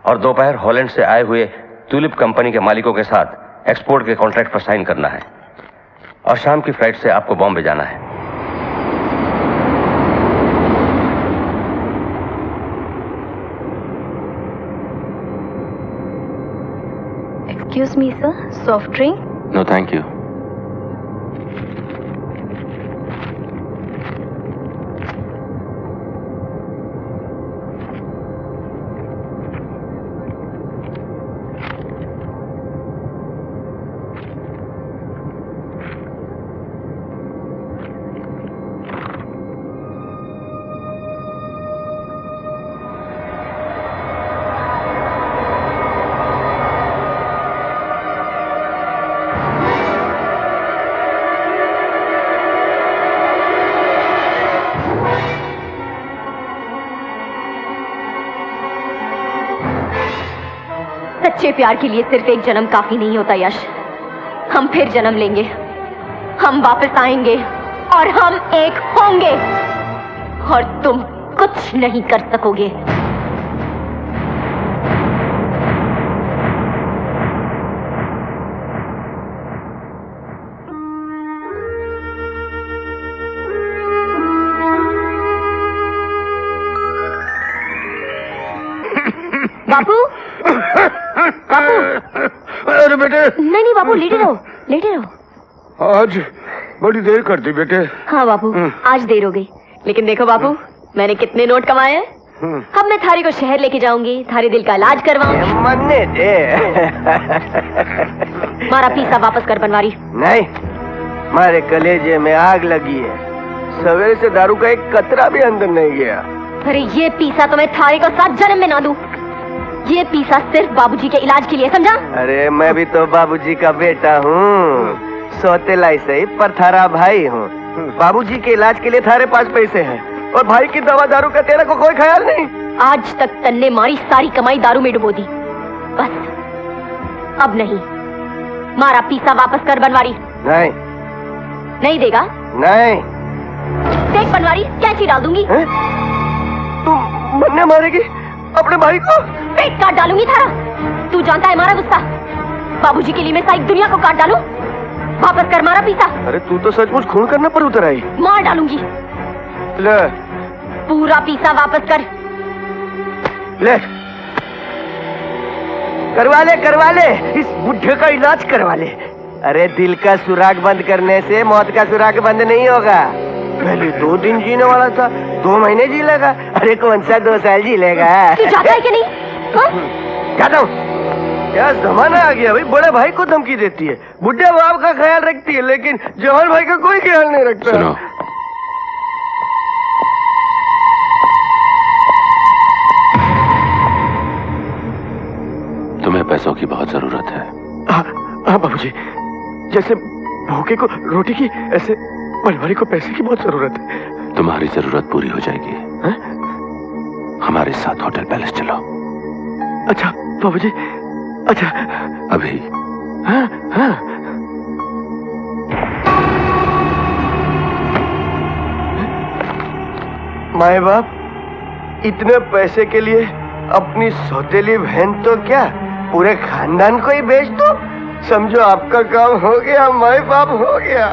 और दोपहर हॉलैंड से आए हुए ट्यूलिप कंपनी के मालिकों के साथ एक्सपोर्ट के कॉन्ट्रैक्ट पर साइन करना है, और शाम की फ्लाइट से आपको बॉम्बे जाना है। Excuse me, sir. Soft drink? No thank you. सच्चे प्यार के लिए सिर्फ एक जन्म काफी नहीं होता यश। हम फिर जन्म लेंगे, हम वापस आएंगे और हम एक होंगे, और तुम कुछ नहीं कर सकोगे। बापू, बापू। अरे बेटे। नहीं बापू, लेटे रहो, लेटे रहो। आज बड़ी देर कर दी बेटे। हाँ बापू, आज देर हो गई, लेकिन देखो बापू, मैंने कितने नोट कमाए हैं। अब मैं थारी को शहर लेके जाऊंगी, थारे दिल का इलाज करवाऊंगी। मरने दे। मारा पीसा वापस कर बनवारी। नहीं, मारे कलेजे में आग लगी है। सवेरे से दारू का एक कतरा भी अंदर नहीं गया। अरे ये पीसा तो मैं थारे को 7 जन्म में ना दूं। ये पीसा सिर्फ बाबूजी के इलाज के लिए, समझा? अरे मैं भी तो बाबूजी का बेटा हूँ, सौतेला सही पर थारा भाई हूँ। बाबूजी के इलाज के लिए थारे पास पैसे हैं, और भाई की दवा दारू का तेरे को कोई ख्याल नहीं। आज तक तन्ने मारी सारी कमाई दारू में डुबो दी, बस अब नहीं। मारा पीसा वापस कर बनवारी। नहीं। नहीं देगा? नहीं। देख बनवारी, कैंची डाल दूंगी। तुम मरने मारेगी अपने भाई को? पेट काट डालूंगी थारा। तू जानता है मारा गुस्सा। बाबूजी के लिए मैं सारी दुनिया को काट डालूं। वापस कर मारा पीसा। अरे तू तो सचमुच खून करने पर उतर आई। मार डालूंगी। ले। पूरा पीसा वापस कर। ले। करवा ले, इस बुढ़े का इलाज करवा ले। अरे दिल का सुराग बंद करने से मौत का सुराग बंद नहीं होगा। पहले 2 दिन जीने वाला था, 2 महीने जी लेगा। अरे कौन सा 2 साल जी लेगा? तू जाता है कि नहीं? जाता हूँ। क्या जमाना आ गया भाई, बड़े भाई को धमकी देती है, बुढ़े बाप का ख्याल रखती है, लेकिन जवान भाई का कोई ख्याल नहीं रखता। सुनो, तुम्हें पैसों की बहुत जरूरत है। हाँ बाबूजी, जैसे भूखे को रोटी की, ऐसे बनवारी को पैसे की बहुत जरूरत है। तुम्हारी जरूरत पूरी हो जाएगी। हा? हमारे साथ होटल पैलेस चलो। अच्छा बाबूजी, अच्छा अभी। हाँ हाँ। माए बाप इतने पैसे के लिए अपनी सौतेली बहन तो क्या पूरे खानदान को ही बेच दो। समझो आपका काम हो गया, माए बाप हो गया।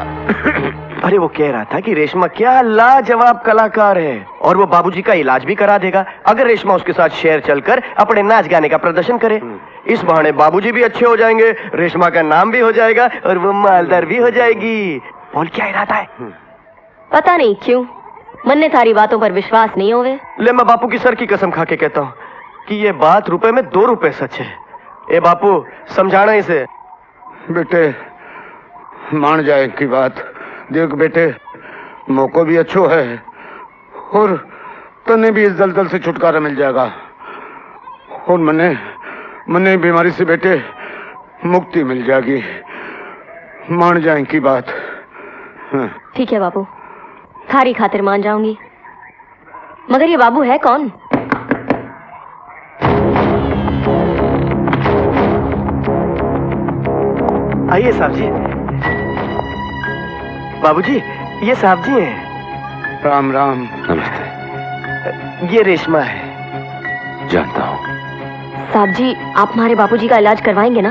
अरे वो कह रहा था कि रेशमा क्या लाजवाब कलाकार है और वो बाबूजी का इलाज भी करा देगा अगर रेशमा उसके साथ शहर चलकर अपने नाच गाने का प्रदर्शन करे। इस बहाने बाबूजी भी अच्छे हो जाएंगे, रेशमा का नाम भी हो जाएगा और वो मालदार भी हो जाएगी। बोल क्या इरादा है? पता नहीं क्यों मन ने थारी बातों पर विश्वास नहीं होवे। ले मैं बापू की सर की कसम खा के कहता हूँ कि ये बात रुपए में 2 रुपए सच है। ए बापू समझाना इसे। बेटे मान जाए की बात, देख बेटे मौको भी अच्छो है और तने भी इस दलदल से छुटकारा मिल जाएगा और मने बीमारी से बेटे मुक्ति मिल जाएगी। मान जाए की बात। हाँ। ठीक है बाबू, थारी खातिर मान जाऊंगी, मगर ये बाबू है कौन? आइए साहब जी। बाबूजी ये साहब जी हैं। राम राम। नमस्ते। ये रेशमा है। जानता हूँ। साहब जी आप हमारे बापूजी का इलाज करवाएंगे ना?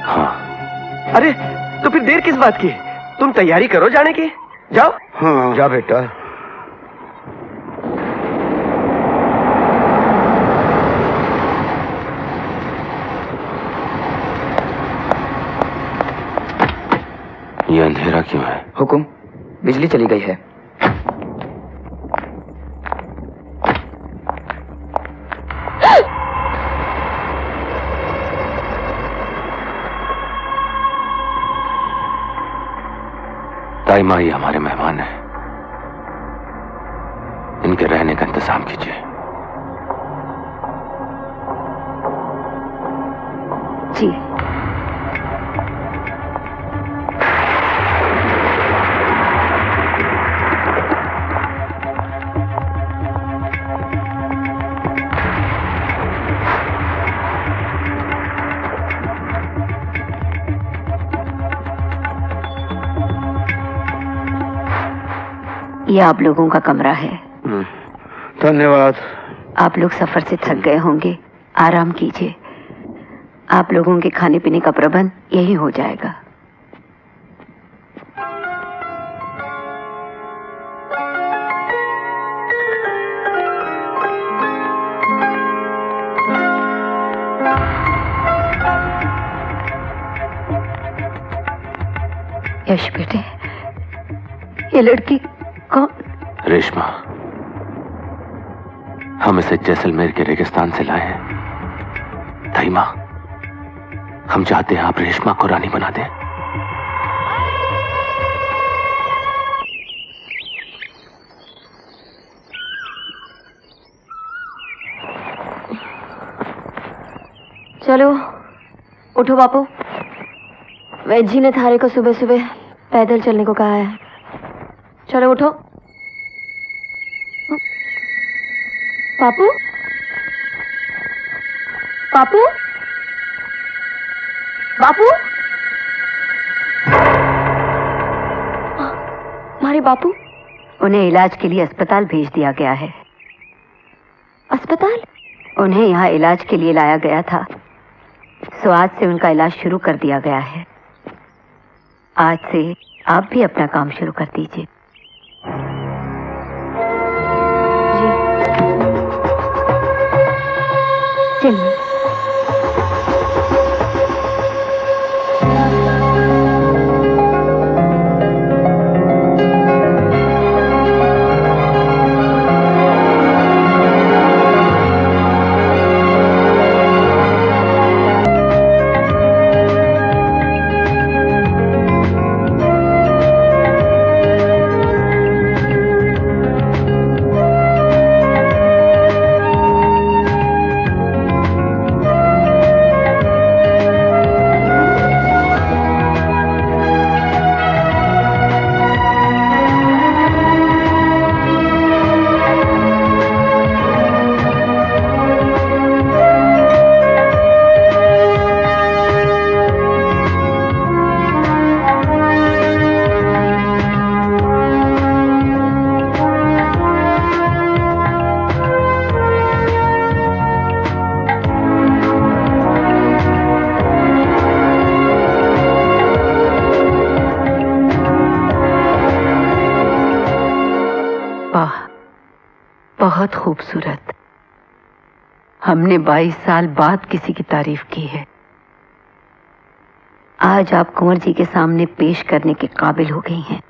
हाँ। अरे तो फिर देर किस बात की, तुम तैयारी करो जाने की, जाओ। हाँ जा बेटा। ये अंधेरा क्यों है? हुकुम, बिजली चली गई है। ताई माँ ये हमारे मेहमान हैं, इनके रहने का इंतजाम कीजिए। जी। ये आप लोगों का कमरा है। धन्यवाद। आप लोग सफर से थक गए होंगे, आराम कीजिए। आप लोगों के खाने पीने का प्रबंध यही हो जाएगा। यश बेटे, ये लड़की कौन? रेशमा। हम इसे जैसलमेर के रेगिस्तान से लाए हैं। ताई माँ, हम चाहते हैं आप रेशमा को रानी बना दें। चलो उठो बापू, वैद जी ने थारे को सुबह सुबह पैदल चलने को कहा है। चलो उठो। बापू, बापू, बापू, हमारे बापू। उन्हें इलाज के लिए अस्पताल भेज दिया गया है। अस्पताल? उन्हें यहाँ इलाज के लिए लाया गया था, सो आज से उनका इलाज शुरू कर दिया गया है। आज से आप भी अपना काम शुरू कर दीजिए। चलिए। बहुत खूबसूरत। हमने 22 साल बाद किसी की तारीफ की है। आज आप कुंवर जी के सामने पेश करने के काबिल हो गई हैं।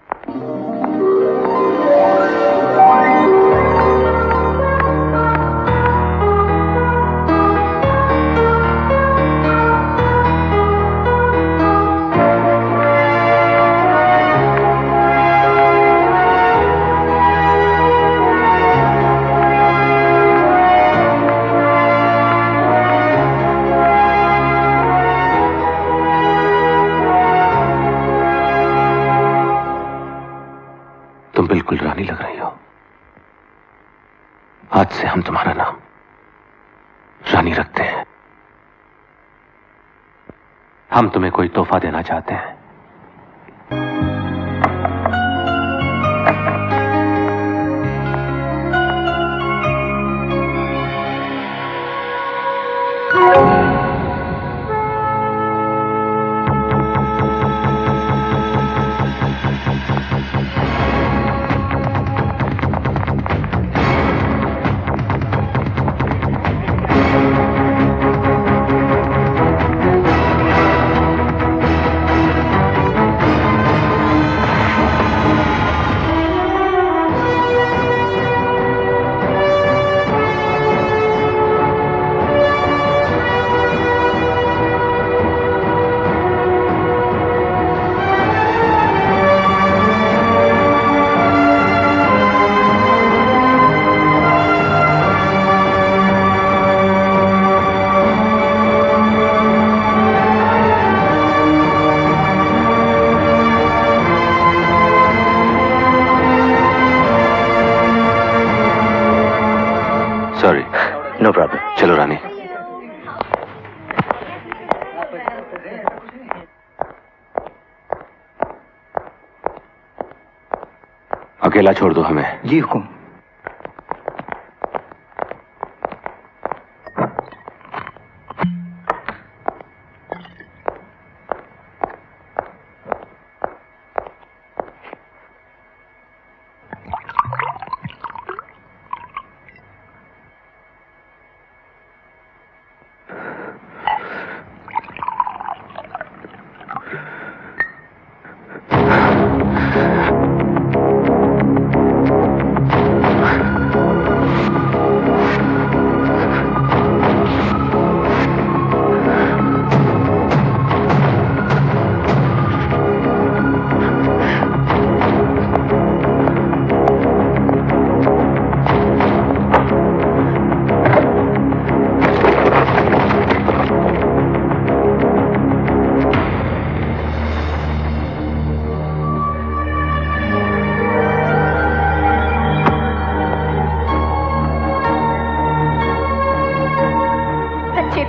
बिल्कुल रानी लग रही हो। आज से हम तुम्हारा नाम रानी रखते हैं। हम तुम्हें कोई तोहफा देना चाहते हैं। Sorry, no problem. चलो रानी। अकेला छोड़ दो हमें। जी हुकुम।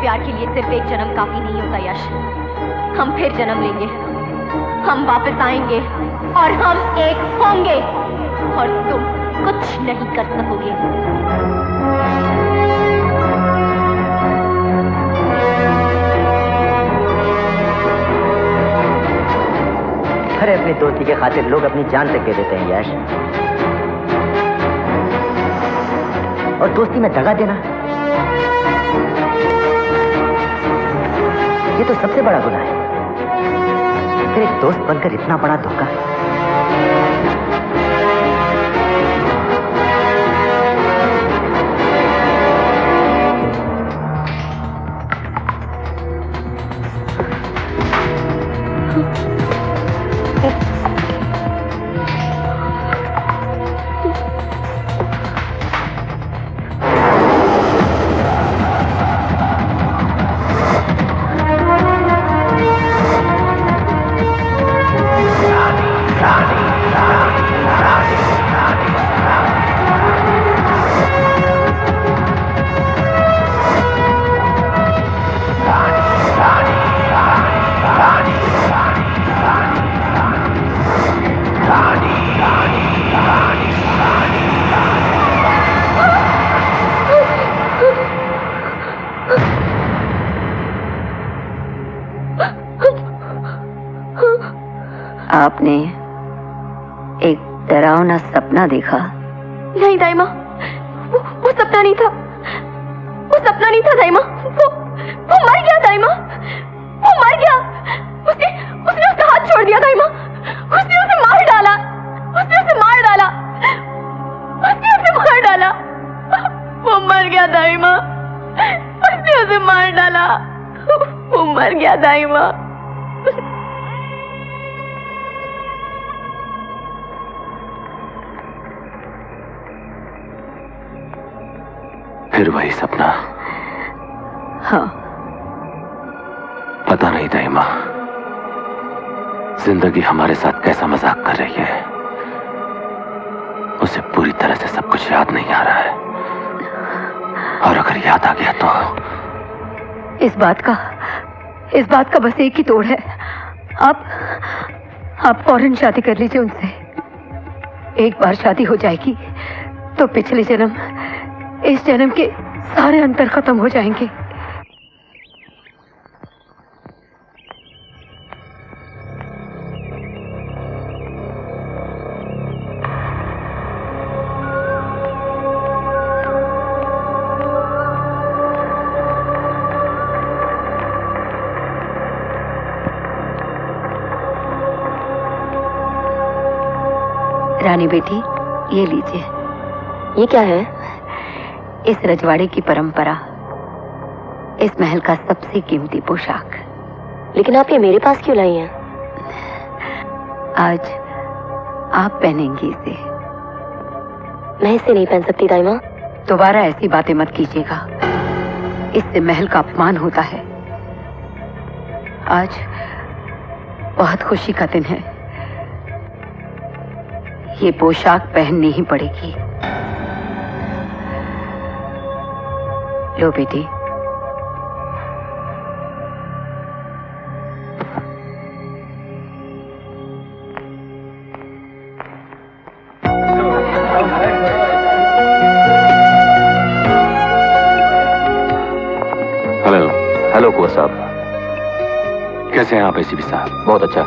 प्यार के लिए सिर्फ एक जन्म काफी नहीं होता यश। हम फिर जन्म लेंगे, हम वापस आएंगे और हम एक होंगे और तुम कुछ नहीं कर सकोगे। अरे अपनी दोस्ती के खातिर लोग अपनी जान तक दे देते हैं यश, और दोस्ती में दगा देना ये तो सबसे बड़ा गुनाह है। फिर एक दोस्त बनकर इतना बड़ा धोखा। आपने एक डरावना सपना देखा? नहीं दाइमा, सपना नहीं था, वो सपना नहीं था दाइमा, वो मर गया दाइमा, वो मर गया। उसने उसका हाथ छोड़ दिया दाइमा, उसने उसे मार डाला, उसने उसे मार डाला, उसने उसे मार डाला। वो मर गया दाइमा, उसने उसे मार डाला, वो मर गया दाइमा। फिर वही सपना? हाँ। पता नहीं दाइमा, जिंदगी हमारे साथ कैसा मजाक कर रही है। उसे पूरी तरह से सब कुछ याद नहीं आ रहा है, और अगर याद आ गया तो इस बात का बस एक ही तोड़ है। आप फौरन शादी कर लीजिए उनसे। एक बार शादी हो जाएगी तो पिछले जन्म, इस जन्म के सारे अंतर खत्म हो जाएंगे। रानी बेटी, ये लीजिए। ये क्या है? इस रजवाड़े की परंपरा, इस महल का सबसे कीमती पोशाक। लेकिन आप ये मेरे पास क्यों लाई हैं? आज आप पहनेंगी इसे। मैं इसे नहीं पहन सकती दाइमा। दोबारा ऐसी बातें मत कीजिएगा, इससे महल का अपमान होता है। आज बहुत खुशी का दिन है, ये पोशाक पहननी ही पड़ेगी। लो बेटी। हेलो कुंवर साहब, कैसे हैं आप एसीपी साहब? बहुत अच्छा।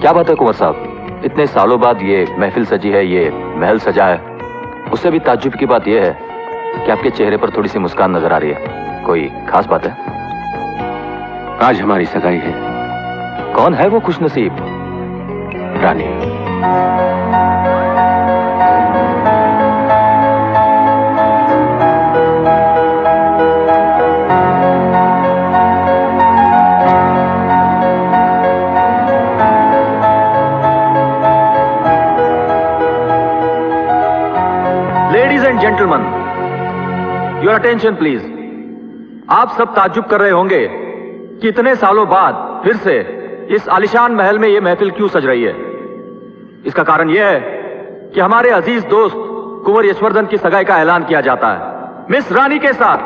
क्या बात है कुंवर साहब, इतने सालों बाद ये महफिल सजी है, ये महल सजा है। उससे भी ताज्जुब की बात यह है कि आपके चेहरे पर थोड़ी सी मुस्कान नजर आ रही है। कोई खास बात है? आज हमारी सगाई है। कौन है वो खुशनसीब? Rani. Gentleman, your attention please. आप सब ताज्जुब कर रहे होंगे कि इतने सालों बाद फिर से इस आलिशान महल में यह महफिल क्यों सज रही है। इसका कारण यह है कि हमारे अजीज दोस्त कुंवर यशवर्धन की सगाई का ऐलान किया जाता है मिस रानी के साथ।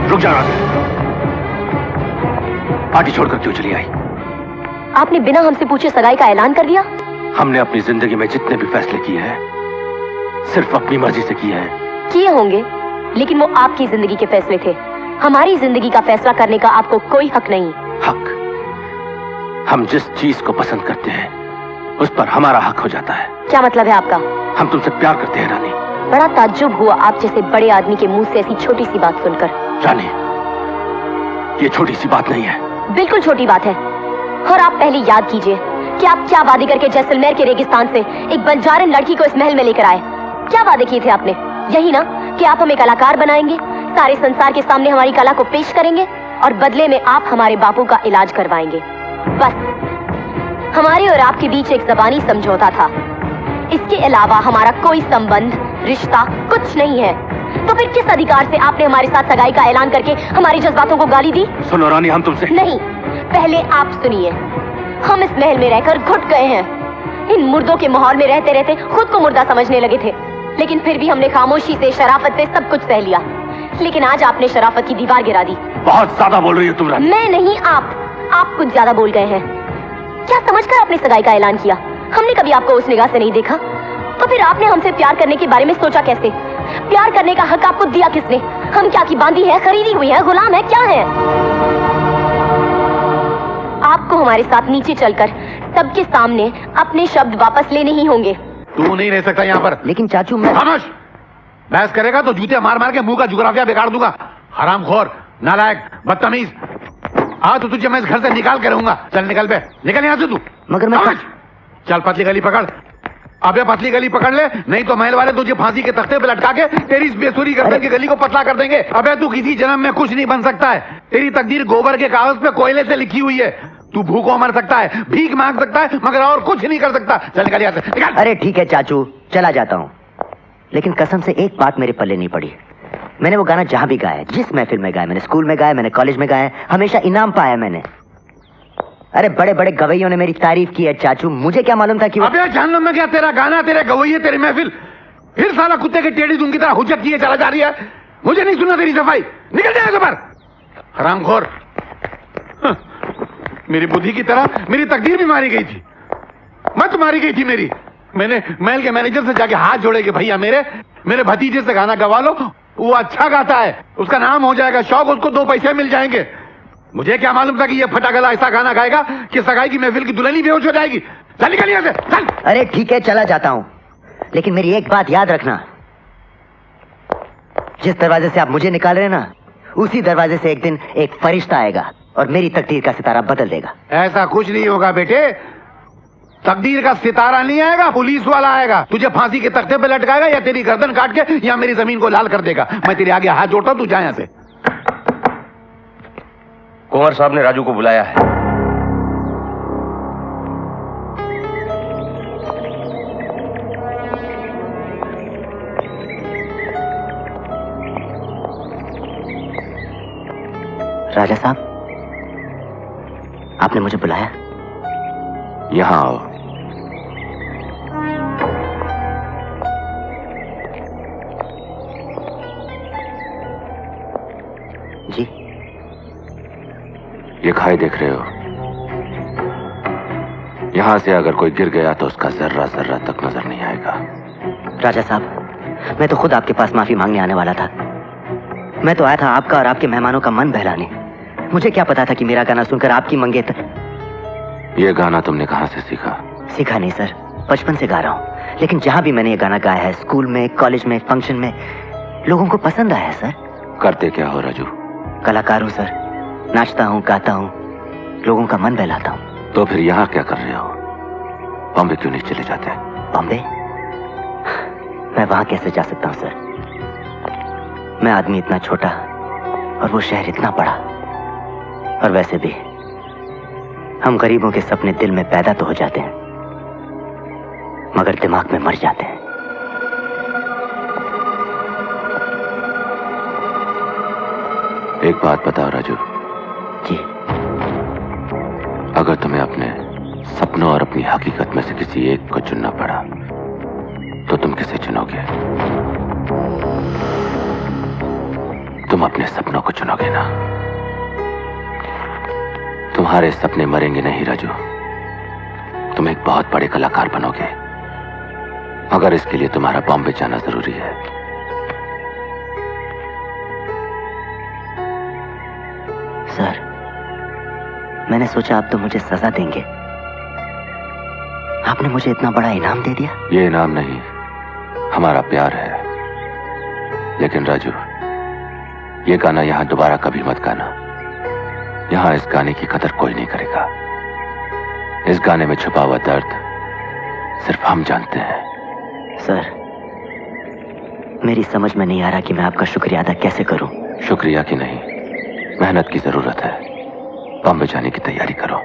रुक जा रानी, पार्टी छोड़कर क्यों चली आई? आपने बिना हमसे पूछे सगाई का ऐलान कर दिया। हमने अपनी जिंदगी में जितने भी फैसले किए हैं सिर्फ अपनी मर्जी से किए हैं। किए होंगे, लेकिन वो आपकी जिंदगी के फैसले थे। हमारी जिंदगी का फैसला करने का आपको कोई हक नहीं। हक? हम जिस चीज को पसंद करते हैं उस पर हमारा हक हो जाता है। क्या मतलब है आपका? हम तुमसे प्यार करते हैं रानी। बड़ा ताज्जुब हुआ आप जैसे बड़े आदमी के मुंह से ऐसी छोटी सी बात सुनकर। रानी, ये छोटी सी बात नहीं है। बिल्कुल छोटी बात है। और आप पहले याद कीजिए कि आप क्या वादे करके जैसलमेर के रेगिस्तान से एक बंजारन लड़की को इस महल में लेकर आए। क्या वादे किए थे आपने? यही ना कि आप हमें कलाकार बनाएंगे, सारे संसार के सामने हमारी कला को पेश करेंगे और बदले में आप हमारे बापू का इलाज करवाएंगे। बस हमारे और आपके बीच एक ज़बानी समझौता था, इसके अलावा हमारा कोई संबंध, रिश्ता कुछ नहीं है। तो फिर किस अधिकार से आपने हमारे साथ सगाई का ऐलान करके हमारी जज्बातों को गाली दी? सुनो रानी, हम तुमसे नहीं, पहले आप सुनिए। हम इस महल में रहकर घुट गए हैं। इन मुर्दों के माहौल में रहते रहते खुद को मुर्दा समझने लगे थे, लेकिन फिर भी हमने खामोशी से, शराफत से सब कुछ सह लिया। लेकिन आज आपने शराफत की दीवार गिरा दी। बहुत ज्यादा बोल रही हो तुम रानी। मैं नहीं, आप कुछ ज्यादा बोल गए हैं। क्या समझकर आपने सगाई का ऐलान किया? हमने कभी आपको उस निगाह से नहीं देखा। तो फिर आपने हमसे प्यार करने के बारे में सोचा कैसे? प्यार करने का हक आपको दिया किसने? हम क्या की बांधी है, खरीदी हुई है, गुलाम है, क्या है? आपको हमारे साथ नीचे चलकर सबके सामने अपने शब्द वापस लेने ही होंगे। तू नहीं रह सकता यहाँ पर। लेकिन चाचू मैं... खामोश! बहस करेगा तो जूते मार मार के मुंह का जुगराफिया बिगाड़ दूंगा। हरामखोर, नालायक, बदतमीज। हाँ तो तुझे मैं इस घर से निकाल के रहूंगा। चल निकल बे, निकल यहाँ से तू। मगर मैं... चल पतली गली पकड़। अबे पतली गली पकड़ ले, नहीं तो महल वाले तुझे फांसी के तख्ते पे लटका के तेरी इस बेसुरी गर्दन की गली को पतला कर देंगे। अबे तू किसी जन्म में कुछ नहीं बन सकता है। तेरी तकदीर गोबर के कागज पे कोयले से लिखी हुई है। तू भूखों मर सकता है, भीख मांग सकता है, मगर और कुछ नहीं कर सकता। चल निकल यहाँ से, निकल। अरे ठीक है चाचू, चला जाता हूँ, लेकिन कसम से एक बात मेरे पल्ले नहीं पड़ी। मैंने वो गाना जहां भी गाया, जिस महफिल में गाया, मैंने स्कूल में गाया, मैंने कॉलेज में गाया, हमेशा इनाम पाया मैंने। अरे बड़े बड़े गवैयों ने मेरी तारीफ की है चाचू, मुझे क्या मालूम था कि वो... अबे जहन्नम में क्या तेरा गाना, तेरे गवैये, तेरी महफिल, फिर साला कुत्ते के टेढ़ी दूं की तरह हुज्जत किए चला जा रही है। मुझे नहीं सुनना तेरी सफाई, निकल जाएगा पर हरामखोर। मेरी बुद्धि की तरह मेरी तकदीर भी मारी गई थी, मत मारी गई थी मेरी। मैंने महल के मैनेजर से जाके हाथ जोड़े कि भैया मेरे भतीजे से गाना गवा लो, वो अच्छा गाता है, उसका नाम हो जाएगा, शौक, उसको 2 पैसे मिल जाएंगे। मुझे क्या मालूम था कि ये फटा गला ऐसा गाना गाएगा कि सगाई की महफिल की दुल्हन ही बेहोश हो जाएगी। चल निकल यहाँ से, चल। अरे ठीक है चला जाता हूँ, लेकिन मेरी एक बात याद रखना, जिस दरवाजे से आप मुझे निकाल रहे हैं ना, उसी दरवाजे से एक दिन एक फरिश्ता आएगा और मेरी तकदीर का सितारा बदल देगा। ऐसा कुछ नहीं होगा बेटे, तकदीर का सितारा नहीं आएगा, पुलिस वाला आएगा, तुझे फांसी के तख्ते पे लटकाएगा या तेरी गर्दन काट के या मेरी जमीन को लाल कर देगा। मैं तेरे आगे हाथ जोड़ता हूं, तू जा यहां से। कुंवर साहब ने राजू को बुलाया है। राजा साहब, आपने मुझे बुलाया? यहां आओ। जी। ये खाई देख रहे हो, यहां से अगर कोई गिर गया तो उसका जर्रा जर्रा तक नजर नहीं आएगा। राजा साहब, मैं तो खुद आपके पास माफी मांगने आने वाला था। मैं तो आया था आपका और आपके मेहमानों का मन बहलाने। मुझे क्या पता था कि मेरा गाना सुनकर आपकी मंगेतर... ये गाना तुमने कहां से सीखा? सीखा नहीं सर, बचपन से गा रहा हूँ, लेकिन जहां भी मैंने ये गाना गाया है, स्कूल में, कॉलेज में, फंक्शन में, लोगों को पसंद आया है सर। करते क्या हो राजू? कलाकार हूँ सर, नाचता हूँ, गाता हूँ, लोगों का मन बहलाता हूँ। तो फिर यहाँ क्या कर रहे हो? बॉम्बे क्यों नहीं चले जाते? बॉम्बे? मैं वहां कैसे जा सकता हूँ सर? मैं आदमी इतना छोटा और वो शहर इतना बड़ा। और वैसे भी हम गरीबों के सपने दिल में पैदा तो हो जाते हैं, मगर दिमाग में मर जाते हैं। एक बात बताओ राजू। जी। अगर तुम्हें अपने सपनों और अपनी हकीकत में से किसी एक को चुनना पड़ा तो तुम किसे चुनोगे? तुम अपने सपनों को चुनोगे ना? तुम्हारे सपने मरेंगे नहीं राजू, तुम एक बहुत बड़े कलाकार बनोगे, मगर इसके लिए तुम्हारा बॉम्बे जाना जरूरी है। सर, मैंने सोचा आप तो मुझे सजा देंगे, आपने मुझे इतना बड़ा इनाम दे दिया। ये इनाम नहीं, हमारा प्यार है। लेकिन राजू, ये गाना यहां दोबारा कभी मत गाना। यहां इस गाने की कदर कोई नहीं करेगा। इस गाने में छुपा हुआ दर्द सिर्फ हम जानते हैं। सर, मेरी समझ में नहीं आ रहा कि मैं आपका शुक्रिया अदा कैसे करूं। शुक्रिया की नहीं, मेहनत की जरूरत है। बॉम्बे जाने की तैयारी करो।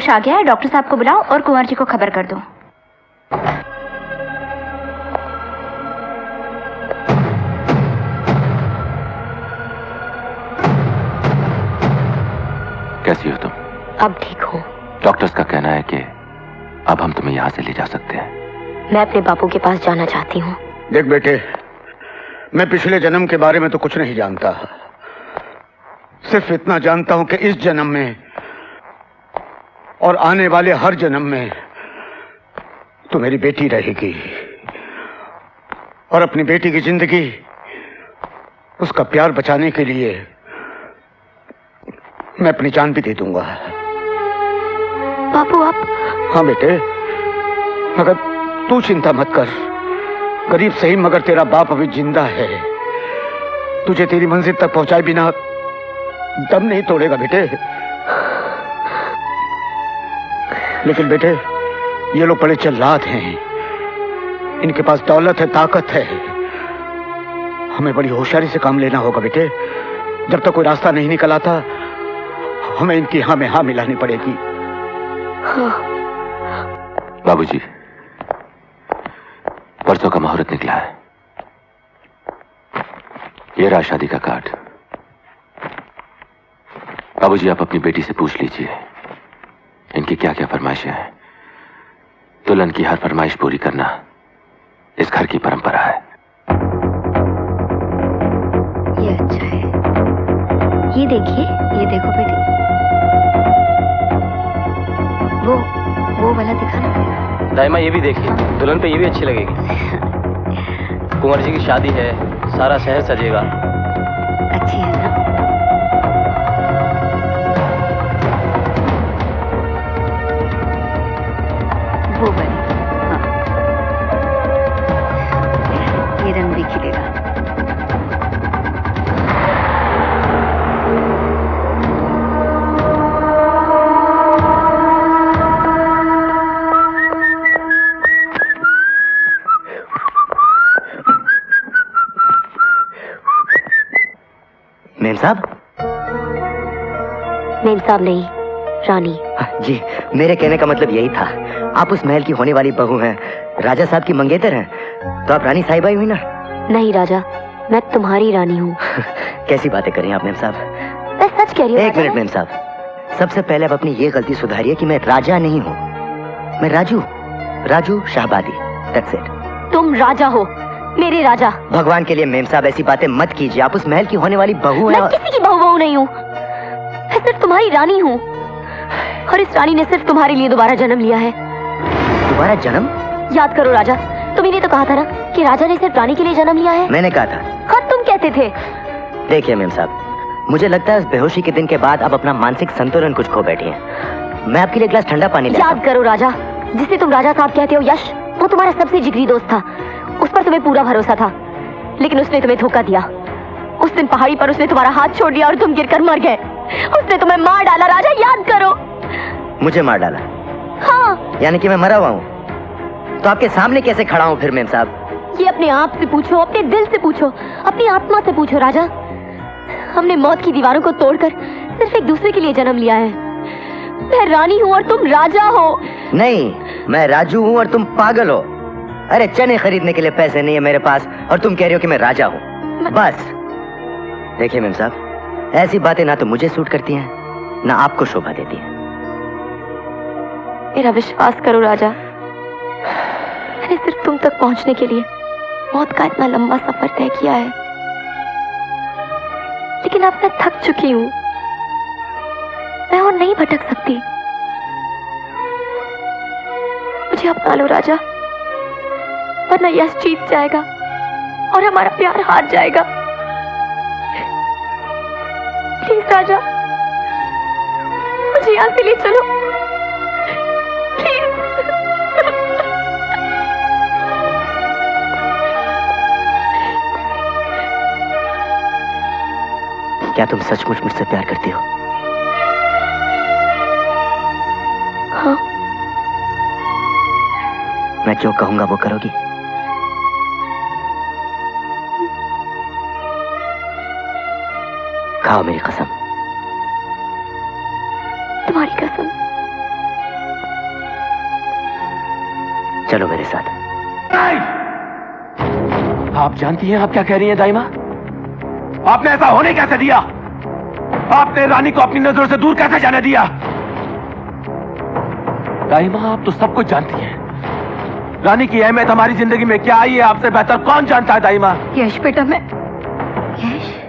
होश आ गया है, डॉक्टर साहब को बुलाओ और कुंवर जी को खबर कर दो। कैसी हो तुम? अब ठीक हूँ। डॉक्टर्स का कहना है कि अब हम तुम्हें यहाँ से ले जा सकते हैं। मैं अपने बापू के पास जाना चाहती हूँ। देख बेटे, मैं पिछले जन्म के बारे में तो कुछ नहीं जानता, सिर्फ इतना जानता हूं कि इस जन्म में और आने वाले हर जन्म में तू मेरी बेटी रहेगी और अपनी बेटी की जिंदगी, उसका प्यार बचाने के लिए मैं अपनी जान भी दे दूंगा। बापू आप? हाँ बेटे, मगर तू चिंता मत कर, करीब सही मगर तेरा बाप अभी जिंदा है, तुझे तेरी मंजिल तक पहुंचाए बिना दम नहीं तोड़ेगा बेटे। लेकिन बेटे, ये लोग बड़े चल्लाक हैं, इनके पास दौलत है, ताकत है, हमें बड़ी होशियारी से काम लेना होगा बेटे। जब तक कोई रास्ता नहीं निकल आता, हमें इनकी हाँ में हाँ मिलानी पड़ेगी। बाबूजी, परसों का मुहूर्त निकला है, ये रहा शादी का कार्ड। बाबूजी, आप अपनी बेटी से पूछ लीजिए इनकी क्या क्या फरमाइशें हैं। दुल्हन की हर फरमाइश पूरी करना इस घर की परंपरा है। ये अच्छा है, ये देखिए, ये देखो बेटी, वो वाला दिखाना। दाइमा ये भी देखिए, दुल्हन पे ये भी अच्छी लगेगी। कुंवर जी की शादी है, सारा शहर सजेगा। अच्छी है ना? वो वाली, हाँ, ये रंग भी खिलेगा। मेम साहब? मेम साहब नहीं, रानी। जी, मेरे कहने का मतलब यही था, आप उस महल की होने वाली बहू हैं, राजा साहब की मंगेतर हैं, तो आप रानी साहिबा ही हुई ना? नहीं राजा, मैं तुम्हारी रानी हूँ। कैसी बातें कर रही हैं आप मेम साहब? मैं सच कह रही हूँ। एक मिनट मेम साहब, सबसे पहले आप अपनी ये गलती सुधारिए कि मैं राजा नहीं हूँ, मैं राजू शाहबादी। That's it. तुम राजा हो, मेरे राजा। भगवान के लिए मेम साहब ऐसी बातें मत कीजिए, आप उस महल की होने वाली बहू हैं। मैं किसी की बहू नहीं हूँ, मैं सिर्फ तुम्हारी रानी हूँ, और इस रानी ने सिर्फ तुम्हारे लिए दोबारा जन्म लिया है। दोबारा जन्म? याद करो राजा, तुम्ही ने तो कहा था ना कि राजा ने सिर्फ रानी के लिए जन्म लिया है। मैंने कहा था। हाँ, तुम कहते थे। देखिए मेम साहब, मुझे लगता है इस बेहोशी के दिन के बाद आप अपना मानसिक संतुलन कुछ खो बैठी हैं। मैं आपके लिए एक गिलास ठंडा पानी ले। याद करो राजा, जिसे तुम राजा साहब कहते हो, यश, वो तुम्हारा सबसे जिगरी दोस्त था, उस पर तुम्हें पूरा भरोसा था, लेकिन उसने तुम्हें धोखा दिया। उस दिन पहाड़ी पर उसने तुम्हारा हाथ छोड़ दिया और तुम गिरकर मर गए। उसने तुम्हें मार डाला राजा, याद करो। मुझे मार डाला? हाँ। यानी कि मैं मरा हुआ हूँ? तो आपके सामने कैसे खड़ा हूँ फिर मेम साहब? ये अपने आप से पूछो, अपने दिल से पूछो, अपनी आत्मा से पूछो राजा। हमने मौत की दीवारों को तोड़कर सिर्फ एक दूसरे के लिए जन्म लिया है। मैं रानी हूँ और तुम राजा हो। नहीं, मैं राजू हूँ और तुम पागल हो। अरे चने खरीदने के लिए पैसे नहीं है मेरे पास और तुम कह रही हो कि मैं राजा हूँ। बस देखिए मेम साहब, ऐसी बातें ना तो मुझे सूट करती हैं, ना आपको शोभा देती हैं। मेरा विश्वास करो राजा, मैंने सिर्फ तुम तक पहुंचने के लिए मौत का इतना लंबा सफर तय किया है, लेकिन अब मैं थक चुकी हूँ, मैं और नहीं भटक सकती। मुझे अपना लो राजा, वरना यश जीत जाएगा और हमारा प्यार हार जाएगा। प्लीज राजा, मुझे यहाँ से ले चलो, प्लीज। क्या तुम सचमुच मुझसे प्यार करती हो? हाँ। मैं जो कहूंगा वो करोगी? खाओ मेरी कसम। तुम्हारी कसम। चलो मेरे साथ। आप जानती हैं आप क्या कह रही हैं दाइमा? आपने ऐसा होने कैसे दिया? आपने रानी को अपनी नजरों से दूर कैसे जाने दिया? दाइमा, आप तो सब कुछ जानती हैं। रानी की अहमियत हमारी जिंदगी में क्या आई है आपसे बेहतर कौन जानता है दाइमा? यश बेटा, मैं यश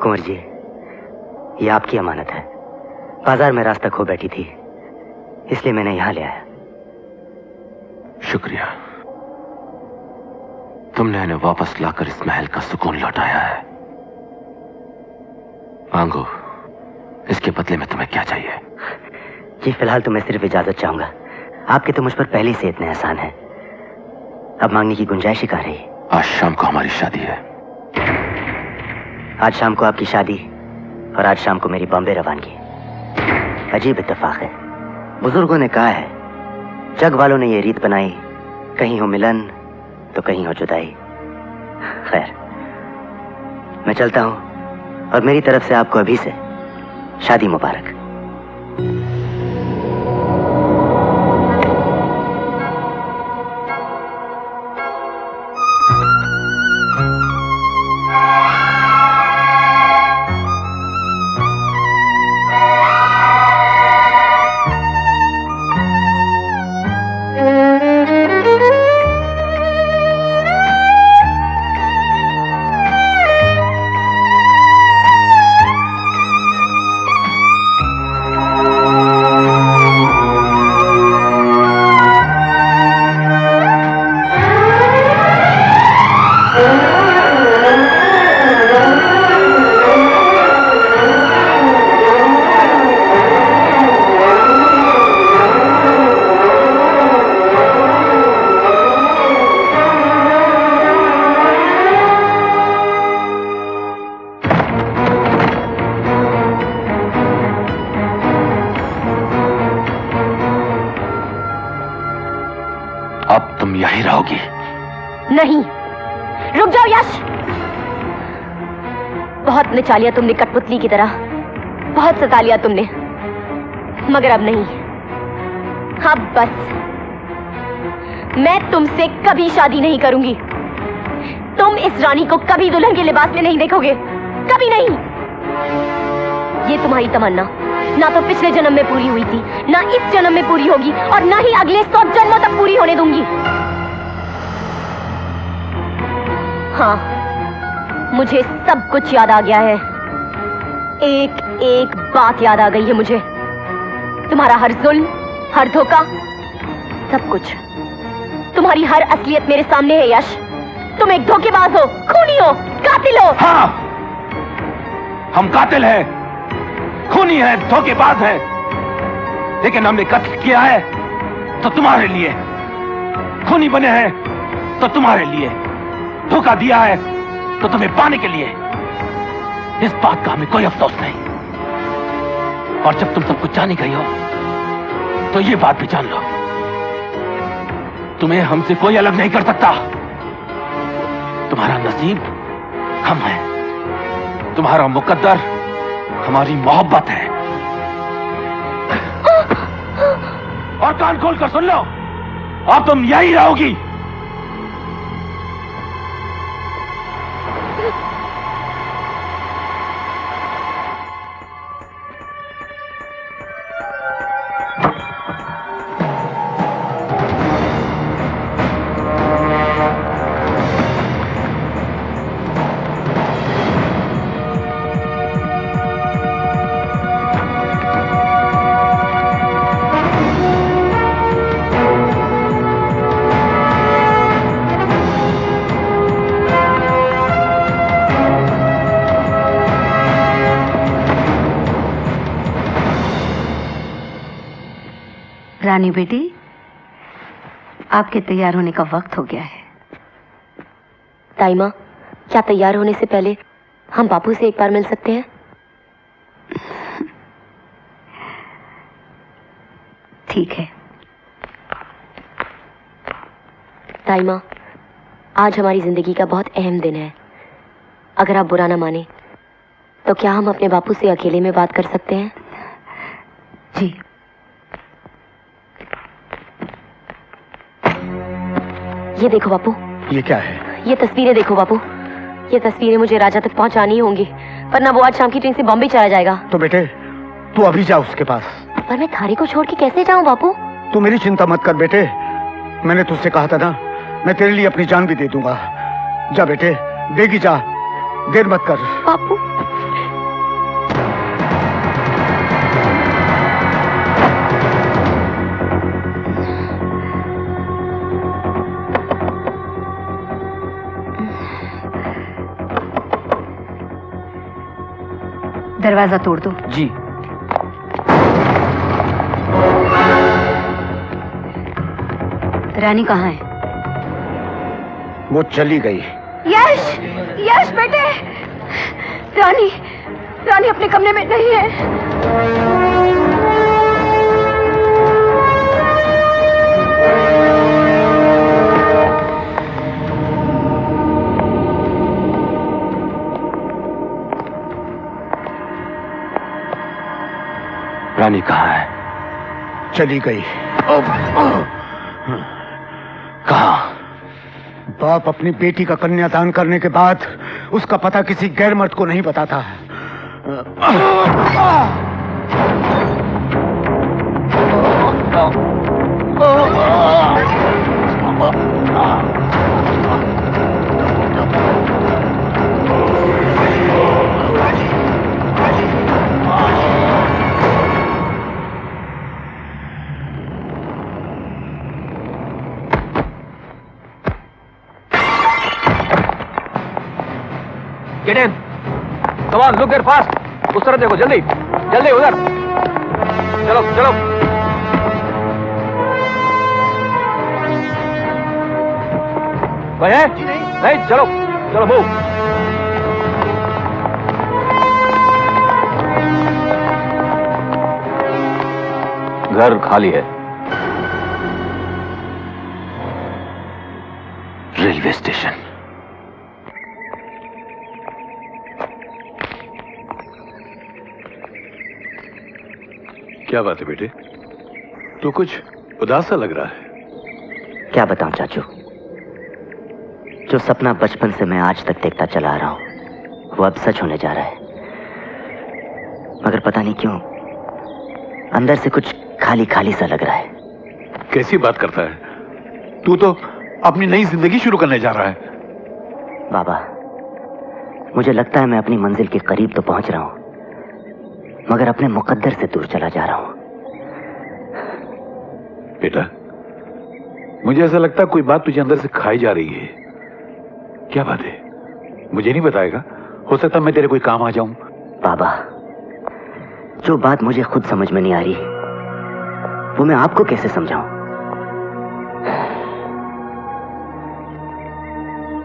कुंवर जी, ये आपकी अमानत है। बाजार में रास्ता खो बैठी थी, इसलिए मैंने यहां ले आया। शुक्रिया, तुमने इन्हें वापस लाकर इस महल का सुकून लौटाया है। मांगो, इसके बदले में तुम्हें क्या चाहिए? जी फिलहाल तो मैं सिर्फ इजाजत चाहूंगा। आपके तो मुझ पर पहले से इतने एहसान हैं, अब मांगने की गुंजाइश ही कहाँ रही। आज शाम को हमारी शादी है। आज शाम को आपकी शादी और आज शाम को मेरी बॉम्बे रवानगी। अजीब इत्तेफाक है। बुजुर्गों ने कहा है, जग वालों ने ये रीत बनाई, कहीं हो मिलन तो कहीं हो जुदाई। खैर, मैं चलता हूं और मेरी तरफ से आपको अभी से शादी मुबारक। नहीं, रुक जाओ यश। बहुत नचा लिया तुमने कठपुतली की तरह, बहुत सता लिया तुमने, मगर अब नहीं। अब बस, मैं तुमसे कभी शादी नहीं करूंगी। तुम इस रानी को कभी दुल्हन के लिबास में नहीं देखोगे, कभी नहीं। ये तुम्हारी तमन्ना ना तो पिछले जन्म में पूरी हुई थी, ना इस जन्म में पूरी होगी, और ना ही अगले 100 जन्मों तक पूरी होने दूंगी। हाँ, मुझे सब कुछ याद आ गया है। एक एक बात याद आ गई है मुझे। तुम्हारा हर जुल्म, हर धोखा, सब कुछ, तुम्हारी हर असलियत मेरे सामने है यश। तुम एक धोखेबाज हो, खूनी हो, कातिल हो। हाँ, हम कातिल हैं, खूनी हैं, धोखेबाज हैं, लेकिन हमने कत्ल किया है तो तुम्हारे लिए, खूनी बने हैं तो तुम्हारे लिए, धोखा दिया है तो तुम्हें पाने के लिए। इस बात का हमें कोई अफसोस नहीं। और जब तुम सब कुछ जानी गई हो तो ये बात भी जान लो, तुम्हें हमसे कोई अलग नहीं कर सकता। तुम्हारा नसीब हम हैं, तुम्हारा मुकद्दर हमारी मोहब्बत है। और कान खोल कर सुन लो, अब तुम यही रहोगी। रानी बेटी, आपके तैयार होने का वक्त हो गया है। ताई माँ, क्या तैयार होने से पहले हम बापू से एक बार मिल सकते हैं? ठीक है। ताई माँ, आज हमारी जिंदगी का बहुत अहम दिन है। अगर आप बुरा ना माने तो क्या हम अपने बापू से अकेले में बात कर सकते हैं? जी। ये देखो बापू। ये क्या है? ये तस्वीरें देखो बापू। ये तस्वीरें मुझे राजा तक पहुंचानी होंगी, वरना वो आज शाम की ट्रेन से बॉम्बे चला जाएगा। तो बेटे तू अभी जा उसके पास। पर मैं थारी को छोड़ के कैसे जाऊं बापू? तू मेरी चिंता मत कर बेटे, मैंने तुझसे कहा था ना, मैं तेरे लिए अपनी जान भी दे दूंगा। जा बेटे, देगी जा, देर मत कर। बापू। दरवाजा तोड़ दो। जी। रानी कहाँ है? वो चली गई। यश, यश बेटे, रानी, रानी अपने कमरे में नहीं है। रानी कहाँ है? चली गई। कहाँ? बाप अपनी बेटी का कन्यादान करने के बाद उसका पता किसी गैर मर्द को नहीं बताता। Get in. Come on, look there fast. उस तरफ देखो, जल्दी, जल्दी उधर। चलो, चलो। कोई है? नहीं, चलो, चलो मूव। घर खाली है। Railway station. क्या बात है बेटे, तू कुछ उदास सा लग रहा है। क्या बताऊं चाचू, जो सपना बचपन से मैं आज तक देखता चला आ रहा हूं वो अब सच होने जा रहा है। मगर पता नहीं क्यों अंदर से कुछ खाली खाली सा लग रहा है। कैसी बात करता है, तू तो अपनी नई जिंदगी शुरू करने जा रहा है। बाबा, मुझे लगता है मैं अपनी मंजिल के करीब तो पहुंच रहा हूं, मगर अपने मुकद्दर से दूर चला जा रहा हूं। बेटा, मुझे ऐसा लगता है कोई बात तुझे अंदर से खाई जा रही है। क्या बात है, मुझे नहीं बताएगा? हो सकता मैं तेरे कोई काम आ जाऊं। बाबा, जो बात मुझे खुद समझ में नहीं आ रही वो मैं आपको कैसे समझाऊं?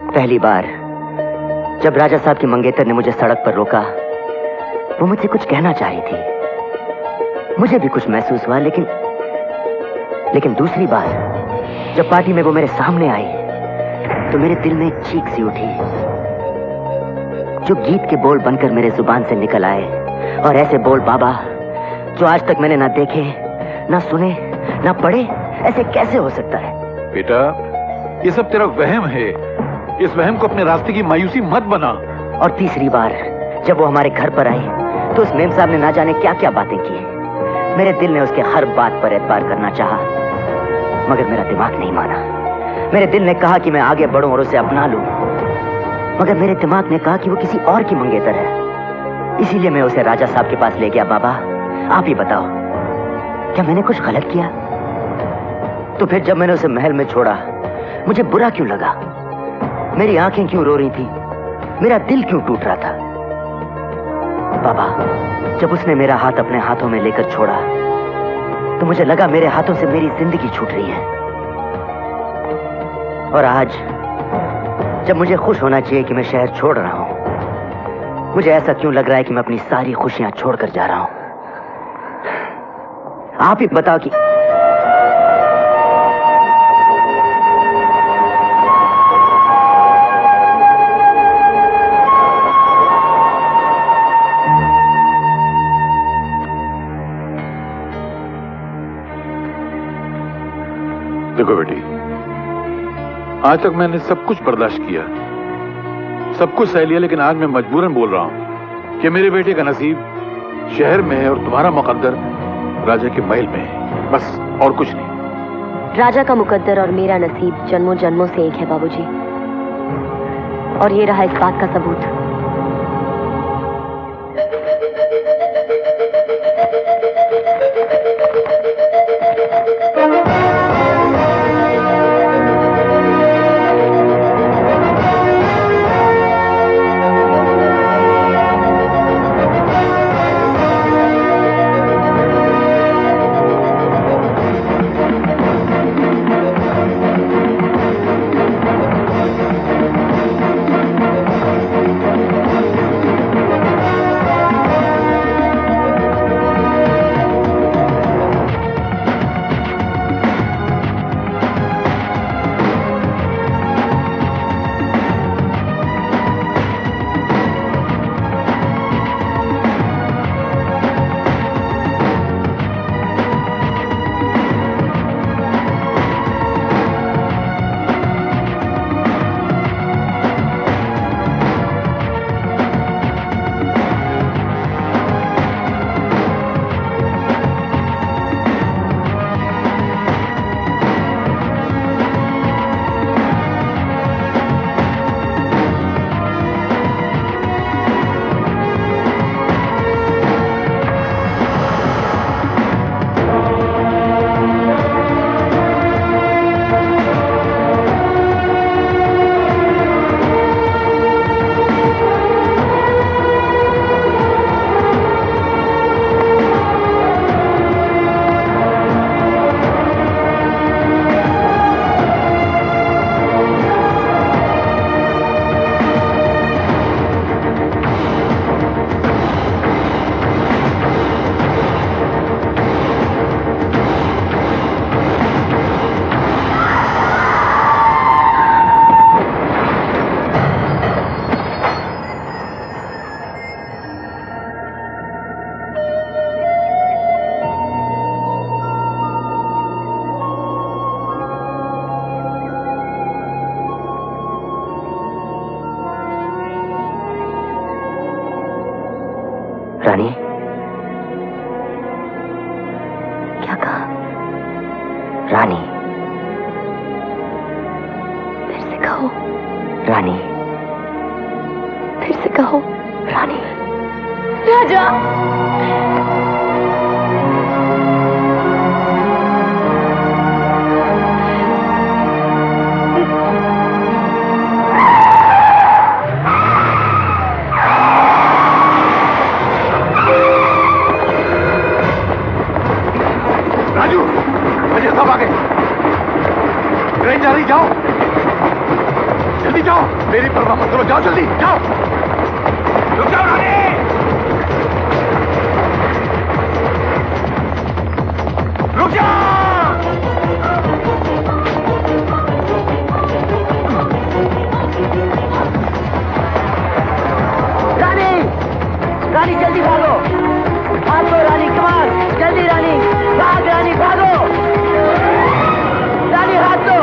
पहली बार जब राजा साहब की मंगेतर ने मुझे सड़क पर रोका, वो मुझसे कुछ कहना चाह रही थी, मुझे भी कुछ महसूस हुआ। लेकिन दूसरी बार जब पार्टी में वो मेरे सामने आई तो मेरे दिल में एक चीख सी उठी जो गीत के बोल बनकर मेरे जुबान से निकल आए। और ऐसे बोल बाबा जो आज तक मैंने ना देखे, ना सुने, ना पढ़े, ऐसे कैसे हो सकता है? बेटा, ये सब तेरा वहम है। इस वहम को अपने रास्ते की मायूसी मत बना। और तीसरी बार जब वो हमारे घर पर आई तो उस मेम साहब ने ना जाने क्या क्या बातें की। मेरे दिल ने उसके हर बात पर एतबार करना चाहा, मगर मेरा दिमाग नहीं माना। मेरे दिल ने कहा कि मैं आगे बढ़ूं और उसे अपना लूं, मगर मेरे दिमाग ने कहा कि वो किसी और की मंगेतर है। इसीलिए मैं उसे राजा साहब के पास ले गया। बाबा, आप ही बताओ, क्या मैंने कुछ गलत किया? तो फिर जब मैंने उसे महल में छोड़ा मुझे बुरा क्यों लगा? मेरी आंखें क्यों रो रही थी? मेरा दिल क्यों टूट रहा था? बाबा, जब उसने मेरा हाथ अपने हाथों में लेकर छोड़ा तो मुझे लगा मेरे हाथों से मेरी जिंदगी छूट रही है। और आज जब मुझे खुश होना चाहिए कि मैं शहर छोड़ रहा हूं, मुझे ऐसा क्यों लग रहा है कि मैं अपनी सारी खुशियां छोड़कर जा रहा हूं? आप ही बताओ कि देखो बेटी, आज तक मैंने सब कुछ बर्दाश्त किया, सब कुछ सह लिया, लेकिन आज मैं मजबूरन बोल रहा हूं कि मेरे बेटे का नसीब शहर में है और तुम्हारा मुकद्दर राजा के महल में है, बस और कुछ नहीं। राजा का मुकद्दर और मेरा नसीब जन्मों जन्मों से एक है बाबूजी, और ये रहा इस बात का सबूत। रानी, क्या कहा? रानी, फिर से कहो। रानी, फिर से कहो। रानी, राजा। राजू, मुझे सब आ गए। ट्रेन जा रही, जाओ जल्दी जाओ, मेरी परवाह मत करो, जाओ जल्दी जाओ। रुक जाओ रानी, रुक जाओ। रानी, रानी जल्दी भागो, भागो रानी, कमाल, जल्दी रानी, भाग रानी, भागो रानी, हाथ दो,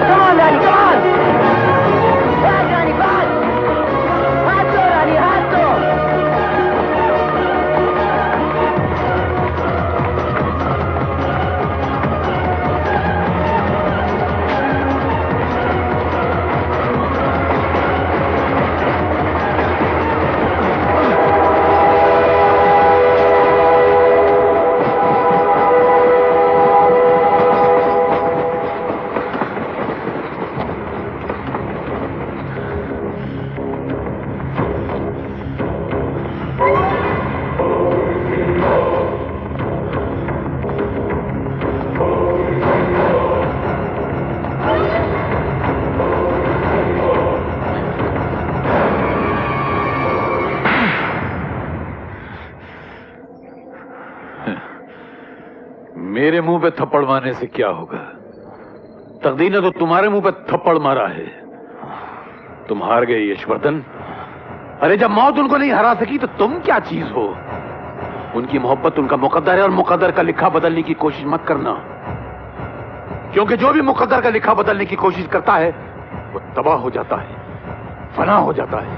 कमाल रानी, कमाल, भाग रानी, भाग, हाथ दो रानी, हाथ दो। मेरे मुंह पे थप्पड़ मारने से क्या होगा? तकदीर ने तो तुम्हारे मुंह पे थप्पड़ मारा है। तुम हार गए यशवर्धन। अरे जब मौत उनको नहीं हरा सकी तो तुम क्या चीज हो? उनकी मोहब्बत उनका मुकद्दर है और मुकद्दर का लिखा बदलने की कोशिश मत करना, क्योंकि जो भी मुकद्दर का लिखा बदलने की कोशिश करता है वो तबाह हो जाता है, फना हो जाता है।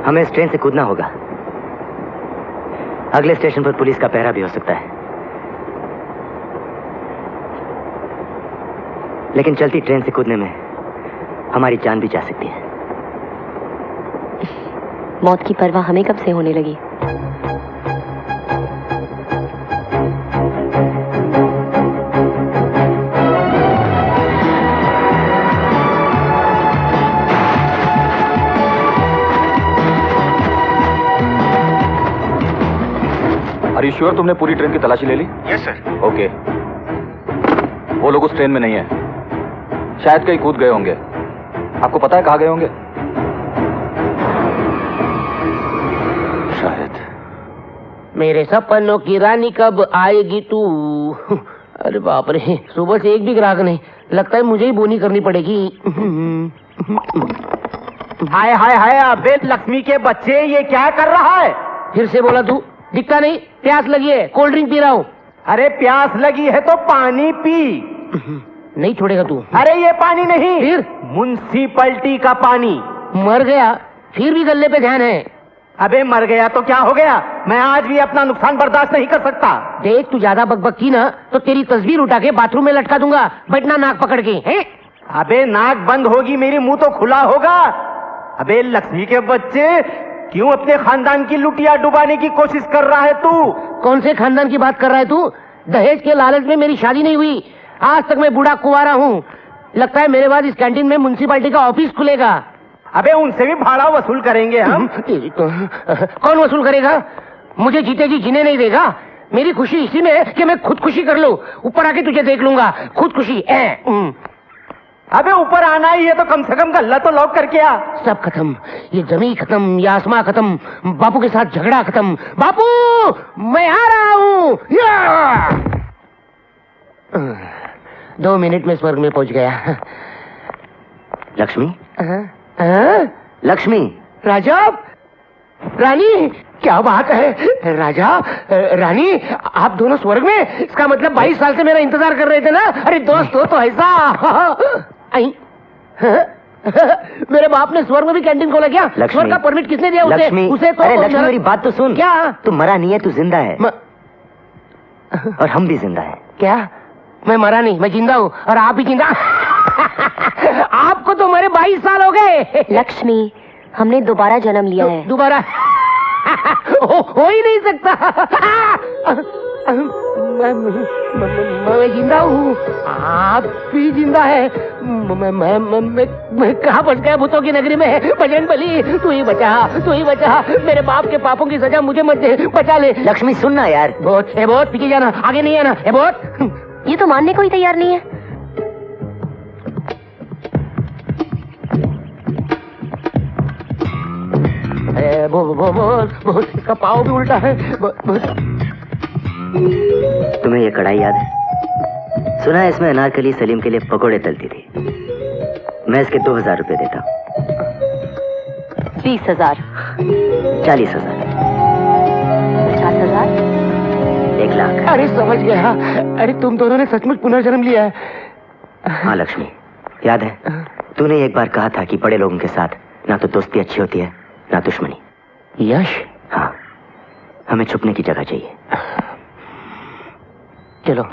हमें इस ट्रेन से कूदना होगा। अगले स्टेशन पर पुलिस का पहरा भी हो सकता है, लेकिन चलती ट्रेन से कूदने में हमारी जान भी जा सकती है। मौत की परवाह हमें कब से होने लगी? Are you sure तुमने पूरी ट्रेन की तलाशी ले ली? Yes sir. ओके। वो लोग उस ट्रेन में नहीं है, शायद कहीं कूद गए होंगे। आपको पता है कहाँ गए होंगे? शायद। मेरे सपनों की रानी कब आएगी तू? अरे बाप रे, सुबह से एक भी ग्राहक नहीं। लगता है मुझे ही बोनी करनी पड़ेगी। हाय हाय हाय, अबे लक्ष्मी के बच्चे, ये क्या कर रहा है? फिर से बोला तू? दिखता नहीं? प्यास लगी है, कोल्ड ड्रिंक पी रहा हूँ। अरे प्यास लगी है तो पानी पी। नहीं छोड़ेगा तू? अरे ये पानी नहीं, फिर म्युनिसिपैलिटी का पानी। मर गया फिर भी गले पे ध्यान है। अबे मर गया तो क्या हो गया? मैं आज भी अपना नुकसान बर्दाश्त नहीं कर सकता। देख तू ज्यादा बकबक की ना तो तेरी तस्वीर उठा के बाथरूम में लटका दूंगा, बैठना नाक पकड़ के। हैं? अबे नाक बंद होगी, मेरी मुंह तो खुला होगा। अबे लक्ष्मी के बच्चे, क्यों अपने खानदान की लुटिया डुबाने की कोशिश कर रहा है तू? कौन से खानदान की बात कर रहा है तू? दहेज के लालच में मेरी शादी नहीं हुई, आज तक मैं बूढ़ा कुंवारा हूँ। लगता है मेरे बाद इस कैंटीन में म्युनिसिपैलिटी का ऑफिस खुलेगा। अबे उनसे भी भाड़ा वसूल करेंगे हम। कौन वसूल करेगा? मुझे जीते जी जीने नहीं देगा। मेरी खुशी इसी में है कि मैं खुदकुशी कर लूं, ऊपर आके तुझे देख लूंगा। खुदकुशी। अबे ऊपर आना ही है तो कम से कम गल्ला तो लॉक करके आ। सब खत्म, ये जमी खत्म, ये आसमां खत्म, बापू के साथ झगड़ा खत्म। बापू मैं आ रहा हूँ। 2 मिनट में स्वर्ग में पहुंच गया। लक्ष्मी? लक्ष्मी? राजा? रानी? क्या बात है राजा, रानी आप दोनों स्वर्ग में? इसका मतलब 22 साल से मेरा इंतजार कर रहे थे ना? अरे दोस्त हो तो ऐसा। मेरे बाप ने स्वर्ग में भी कैंटीन खोला क्या? स्वर्ग का परमिट किसने दिया उसे? लक्ष्मी, उसे तो अरे लक्ष्मी मेरी बात तो सुन। क्या? तू मरा नहीं है, तू जिंदा है। और हम भी जिंदा है। क्या? मैं मरा नहीं, मैं जिंदा हूँ और आप भी जिंदा। आपको तो मरे 22 साल हो गए। लक्ष्मी, हमने दोबारा जन्म लिया है। दोबारा? हो ही नहीं सकता। मैं जिंदा हूँ, आप भी जिंदा है। मैं कहाँ फंस गया भूतों की नगरी में? बजरंग बली तू ही बचा, तू ही बचा। मेरे बाप के पापों की सजा मुझे मत दे, बचा ले। लक्ष्मी सुनना यार। बहुत पीछे जाना, आगे नहीं आना। बहुत ये तो मानने को ही तैयार नहीं है। बहुत इसका पाँव भी उल्टा है। तुम्हें ये कढ़ाई याद है? सुना है इसमें अनारकली सलीम के लिए पकोड़े तलती थी। मैं इसके 2000 रुपए देता हूँ। 20,000, 40,000, 50,000, 1 लाख। अरे समझ गया। अरे तुम दोनों ने सचमुच पुनर्जन्म लिया है। हाँ लक्ष्मी, याद है तूने एक बार कहा था कि बड़े लोगों के साथ ना तो दोस्ती अच्छी होती है ना दुश्मनी। यश? हाँ, हमें छुपने की जगह चाहिए। चलो।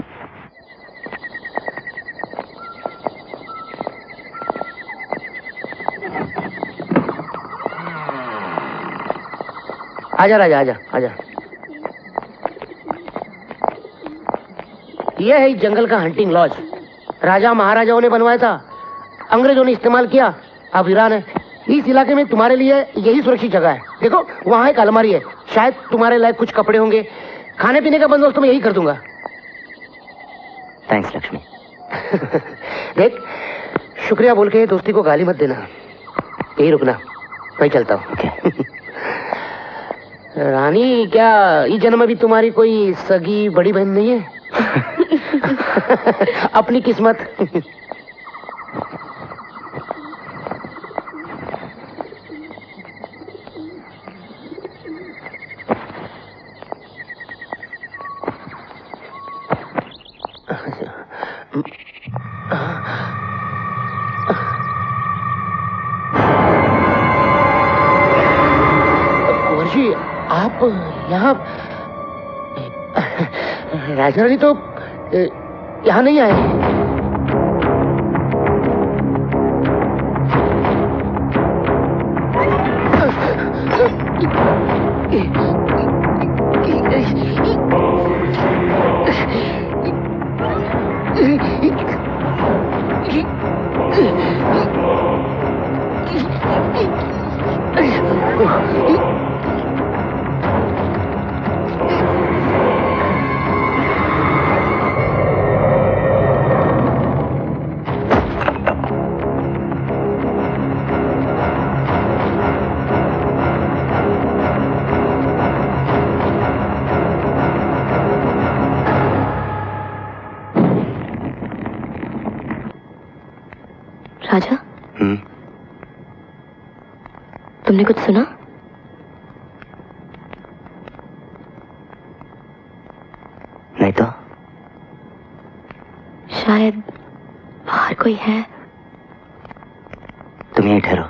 आजा राजा, आजा आजा। यह है इस जंगल का हंटिंग लॉज। राजा महाराजाओं ने बनवाया था, अंग्रेजों ने इस्तेमाल किया, अब वीरान है। इस इलाके में तुम्हारे लिए यही सुरक्षित जगह है। देखो वहाँ एक अलमारी है, शायद तुम्हारे लायक कुछ कपड़े होंगे। खाने पीने का बंदोबस्त मैं यही कर दूंगा। थैंक्स लक्ष्मी। देख, शुक्रिया बोल के दोस्ती को गाली मत देना, यही रुकना, मैं चलता हूँ। रानी, क्या इस जन्म में भी तुम्हारी कोई सगी बड़ी बहन नहीं है? अपनी किस्मत। कुंवर जी, आप यहाँ? राजा रानी तो यहाँ नहीं आए। राजा, तुमने कुछ सुना? नहीं तो। शायद बाहर कोई है। तुम यहीं ठहरो,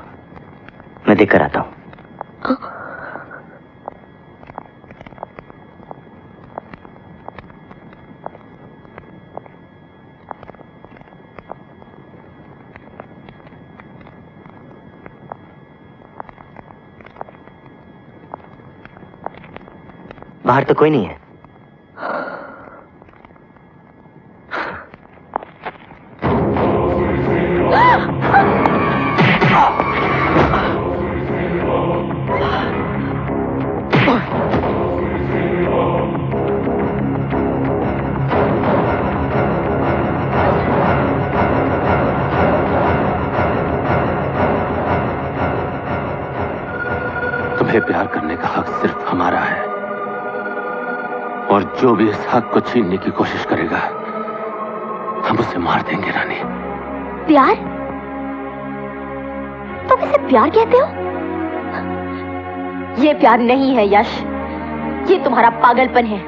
मैं देख कर आता हूँ। बाहर तो कोई नहीं है। तुम्हें प्यार करने का हक सिर्फ हमारा है, और जो भी इस हक को छीनने की कोशिश करेगा हम उसे मार देंगे। रानी, प्यार? तुम इसे प्यार कहते हो? ये प्यार नहीं है यश, ये तुम्हारा पागलपन है,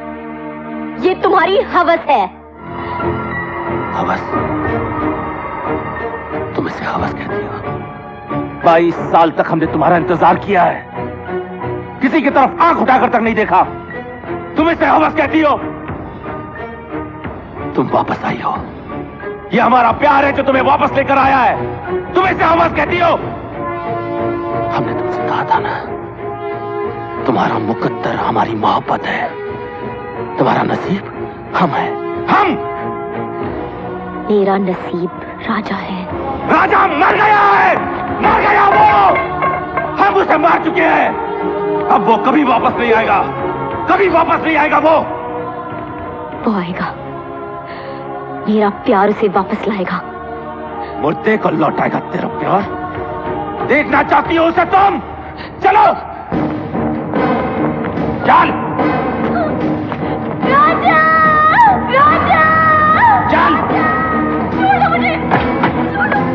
ये तुम्हारी हवस है। हवस? तुम इसे हवस कहती हो? 22 साल तक हमने तुम्हारा इंतजार किया है, किसी की तरफ आंख उठाकर तक नहीं देखा। तुम इसे हवस कहती हो? तुम वापस आई हो। ये हमारा प्यार है जो तुम्हें वापस लेकर आया है, तुम इसे हवस कहती हो? हमने तुमसे कहा था ना, तुम्हारा मुकद्दर हमारी मोहब्बत है, तुम्हारा नसीब हम है। हम? मेरा नसीब राजा है। राजा मर गया है, मर गया वो, हम उसे मार चुके हैं। अब वो कभी वापस नहीं आएगा, कभी वापस नहीं आएगा। वो आएगा, मेरा प्यार उसे वापस लाएगा। मुर्दे को लौटाएगा तेरा प्यार। देखना चाहती हो उसे तुम? चलो चल। राजा, राजा, चल। छोड़ो मुझे, छोड़ो।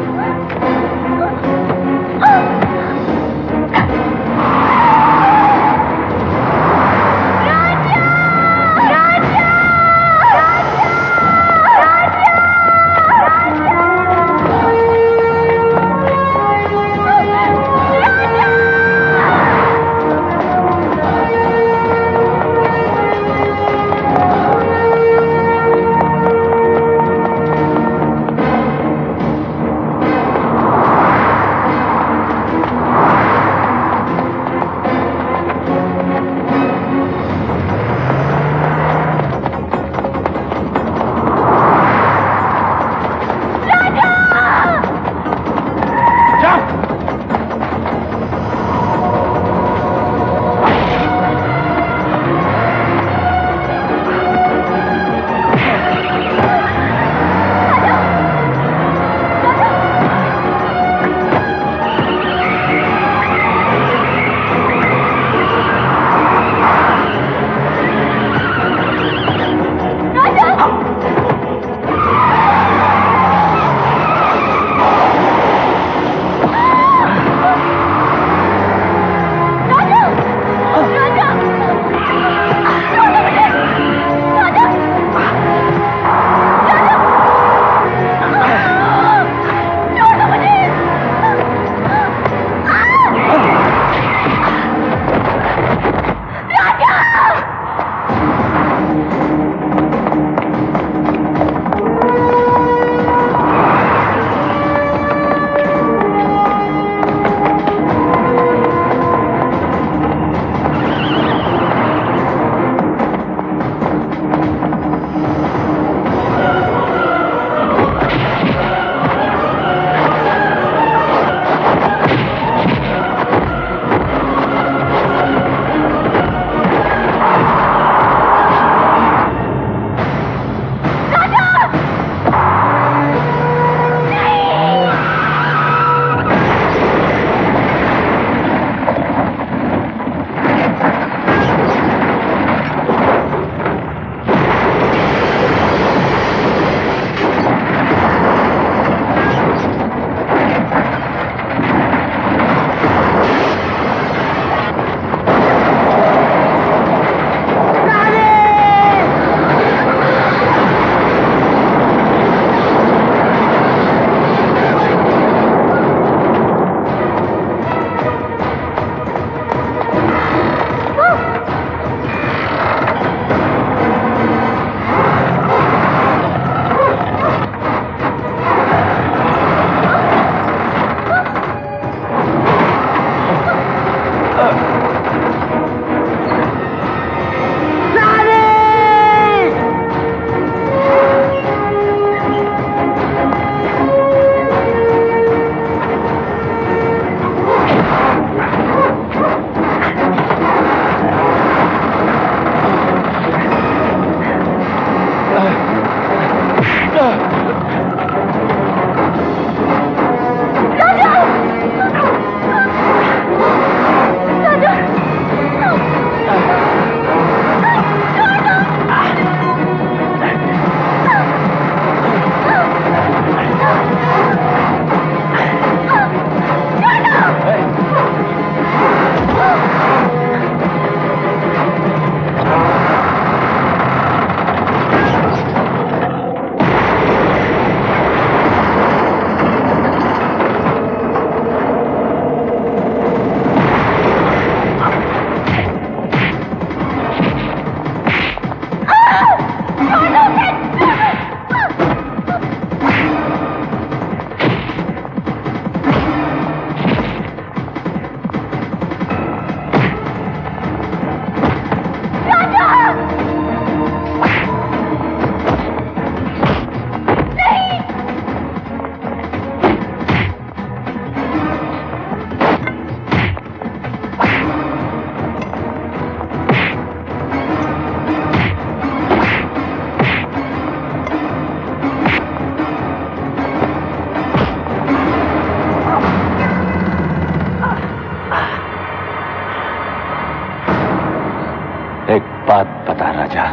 एक बात बता राजा,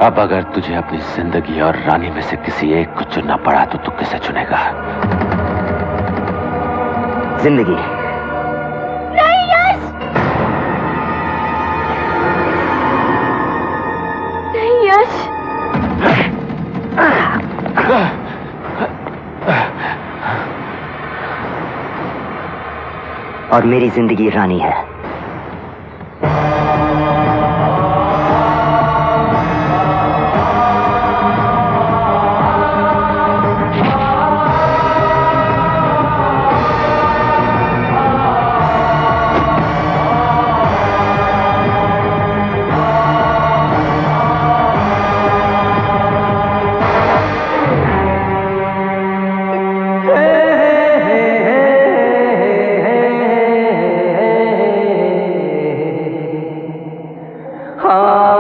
अब अगर तुझे अपनी जिंदगी और रानी में से किसी एक को चुनना पड़ा तो तू किसे चुनेगा? जिंदगी। नहीं यश, नहीं यश। और मेरी जिंदगी रानी है। हाँ